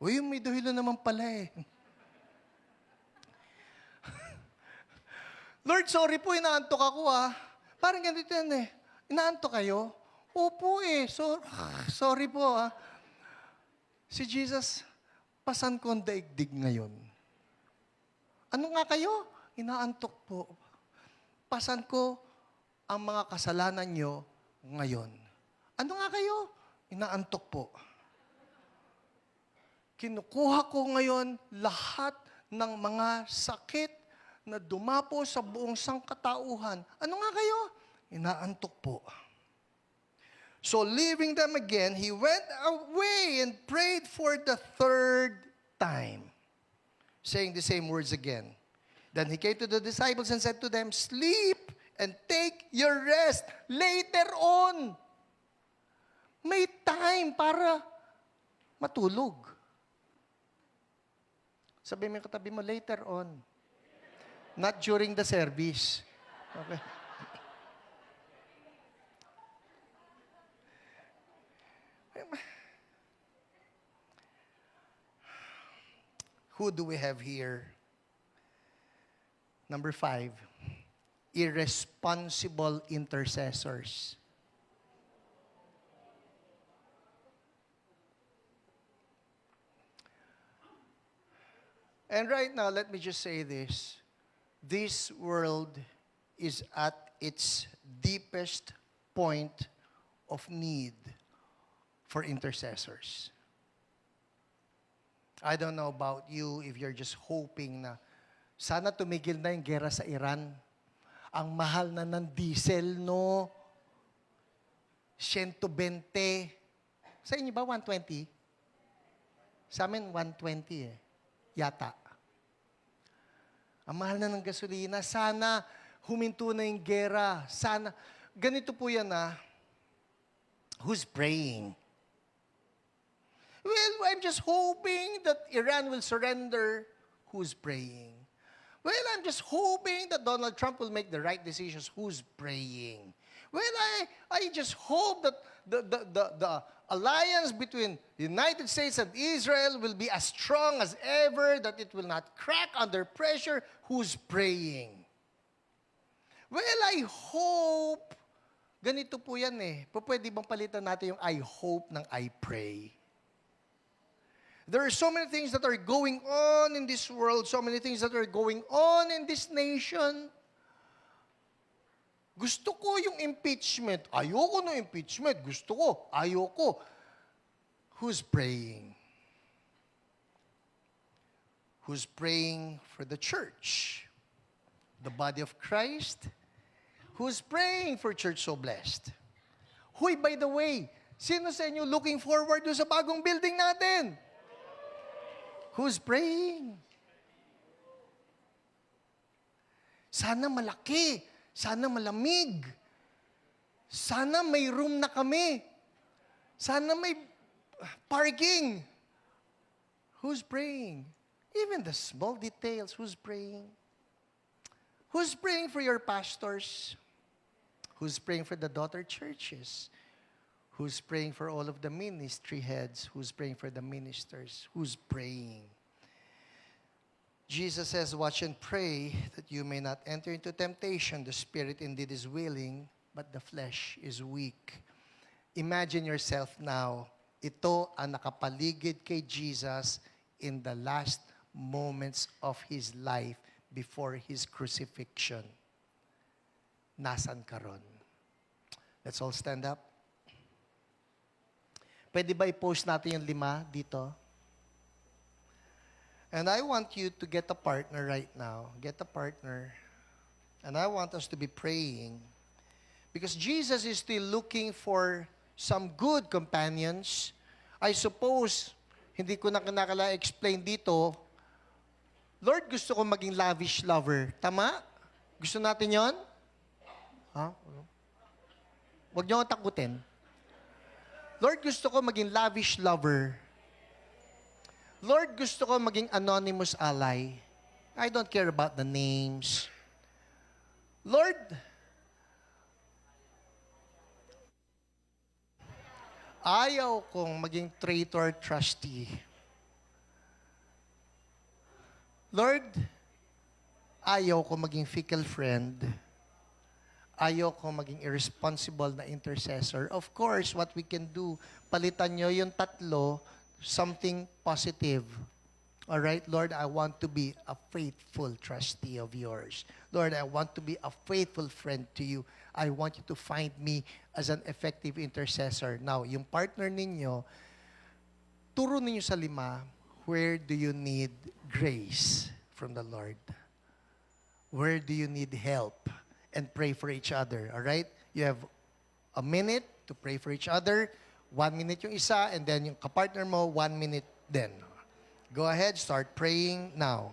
[SPEAKER 2] Uy, may dahilan naman pala eh. Lord, sorry po, inaantok ako Parang ganito yan eh. Inaantok kayo? Opo eh. Sorry po Si Jesus, pasan ko ang daigdig ngayon. Ano nga kayo? Inaantok po. Pasan ko ang mga kasalanan nyo ngayon. Ano nga kayo? Inaantok po. Kinukuha ko ngayon lahat ng mga sakit na dumapo sa buong sangkatauhan. Ano nga kayo? Inaantok po. So leaving them again, he went away and prayed for the third time, saying the same words again. Then he came to the disciples and said to them, Sleep and take your rest later on. May time para matulog. Sabi mo katabi mo, later on. Not during the service. Okay. Who do we have here? Number 5, irresponsible intercessors. And right now, let me just say this. this world is at its deepest point of need for intercessors. I don't know about you if you're just hoping na sana tumigil na yung gera sa Iran. Ang mahal na ng diesel, no? 120. Sa inyo ba 120? Sa amin 120 eh. Yata. Ang mahal na ng gasolina. Sana huminto na yung gera. Sana. Ganito po yan Who's praying? Well, I'm just hoping that Iran will surrender. Who's praying? Well, I'm just hoping that Donald Trump will make the right decisions. Who's praying? Well, I just hope that the alliance between the United States and Israel will be as strong as ever, that it will not crack under pressure. Who's praying? Well, I hope. Ganito po yan eh. Pwede bang palitan natin yung I hope ng I pray? There are so many things that are going on in this world, so many things that are going on in this nation. Gusto ko yung impeachment. Ayoko ng impeachment. Gusto ko. Ayoko. Who's praying? Who's praying for the church? The body of Christ? Who's praying for Church So Blessed? Huy, by the way, sino sa inyo looking forward doon sa bagong building natin? Who's praying? Sana malaki. Sana malamig. Sana may room na kami. Sana may parking. Who's praying? Even the small details, who's praying? Who's praying for your pastors? Who's praying for the daughter churches? Who's praying for all of the ministry heads? Who's praying for the ministers? Who's praying? Jesus says, watch and pray that you may not enter into temptation. The spirit indeed is willing, but the flesh is weak. Imagine yourself now, ito ang nakapaligid kay Jesus in the last moments of His life before His crucifixion. Nasan ka ron? Let's all stand up. Pwede ba i-post natin yung 5 dito? And I want you to get a partner right now. Get a partner. And I want us to be praying. Because Jesus is still looking for some good companions. I suppose, hindi ko na kinakala-explain dito, Lord, gusto ko maging lavish lover. Tama? Gusto natin yon? Ha? Huwag niyo akong takutin. Lord, gusto ko maging lavish lover. Lord, gusto ko maging anonymous ally. I don't care about the names. Lord, ayaw kong maging traitor trustee. Lord, ayaw ko maging fickle friend. Ayaw ko maging irresponsible na intercessor. Of course, what we can do, palitan nyo yung 3, something positive. All right, Lord, I want to be a faithful trustee of yours. Lord, I want to be a faithful friend to you. I want you to find me as an effective intercessor. Now, yung partner ninyo, turo ninyo sa 5, where do you need grace from the Lord? Where do you need help? And pray for each other, all right? You have a minute to pray for each other. 1 minute yung isa, and then yung kapartner mo, 1 minute then. Go ahead, start praying now.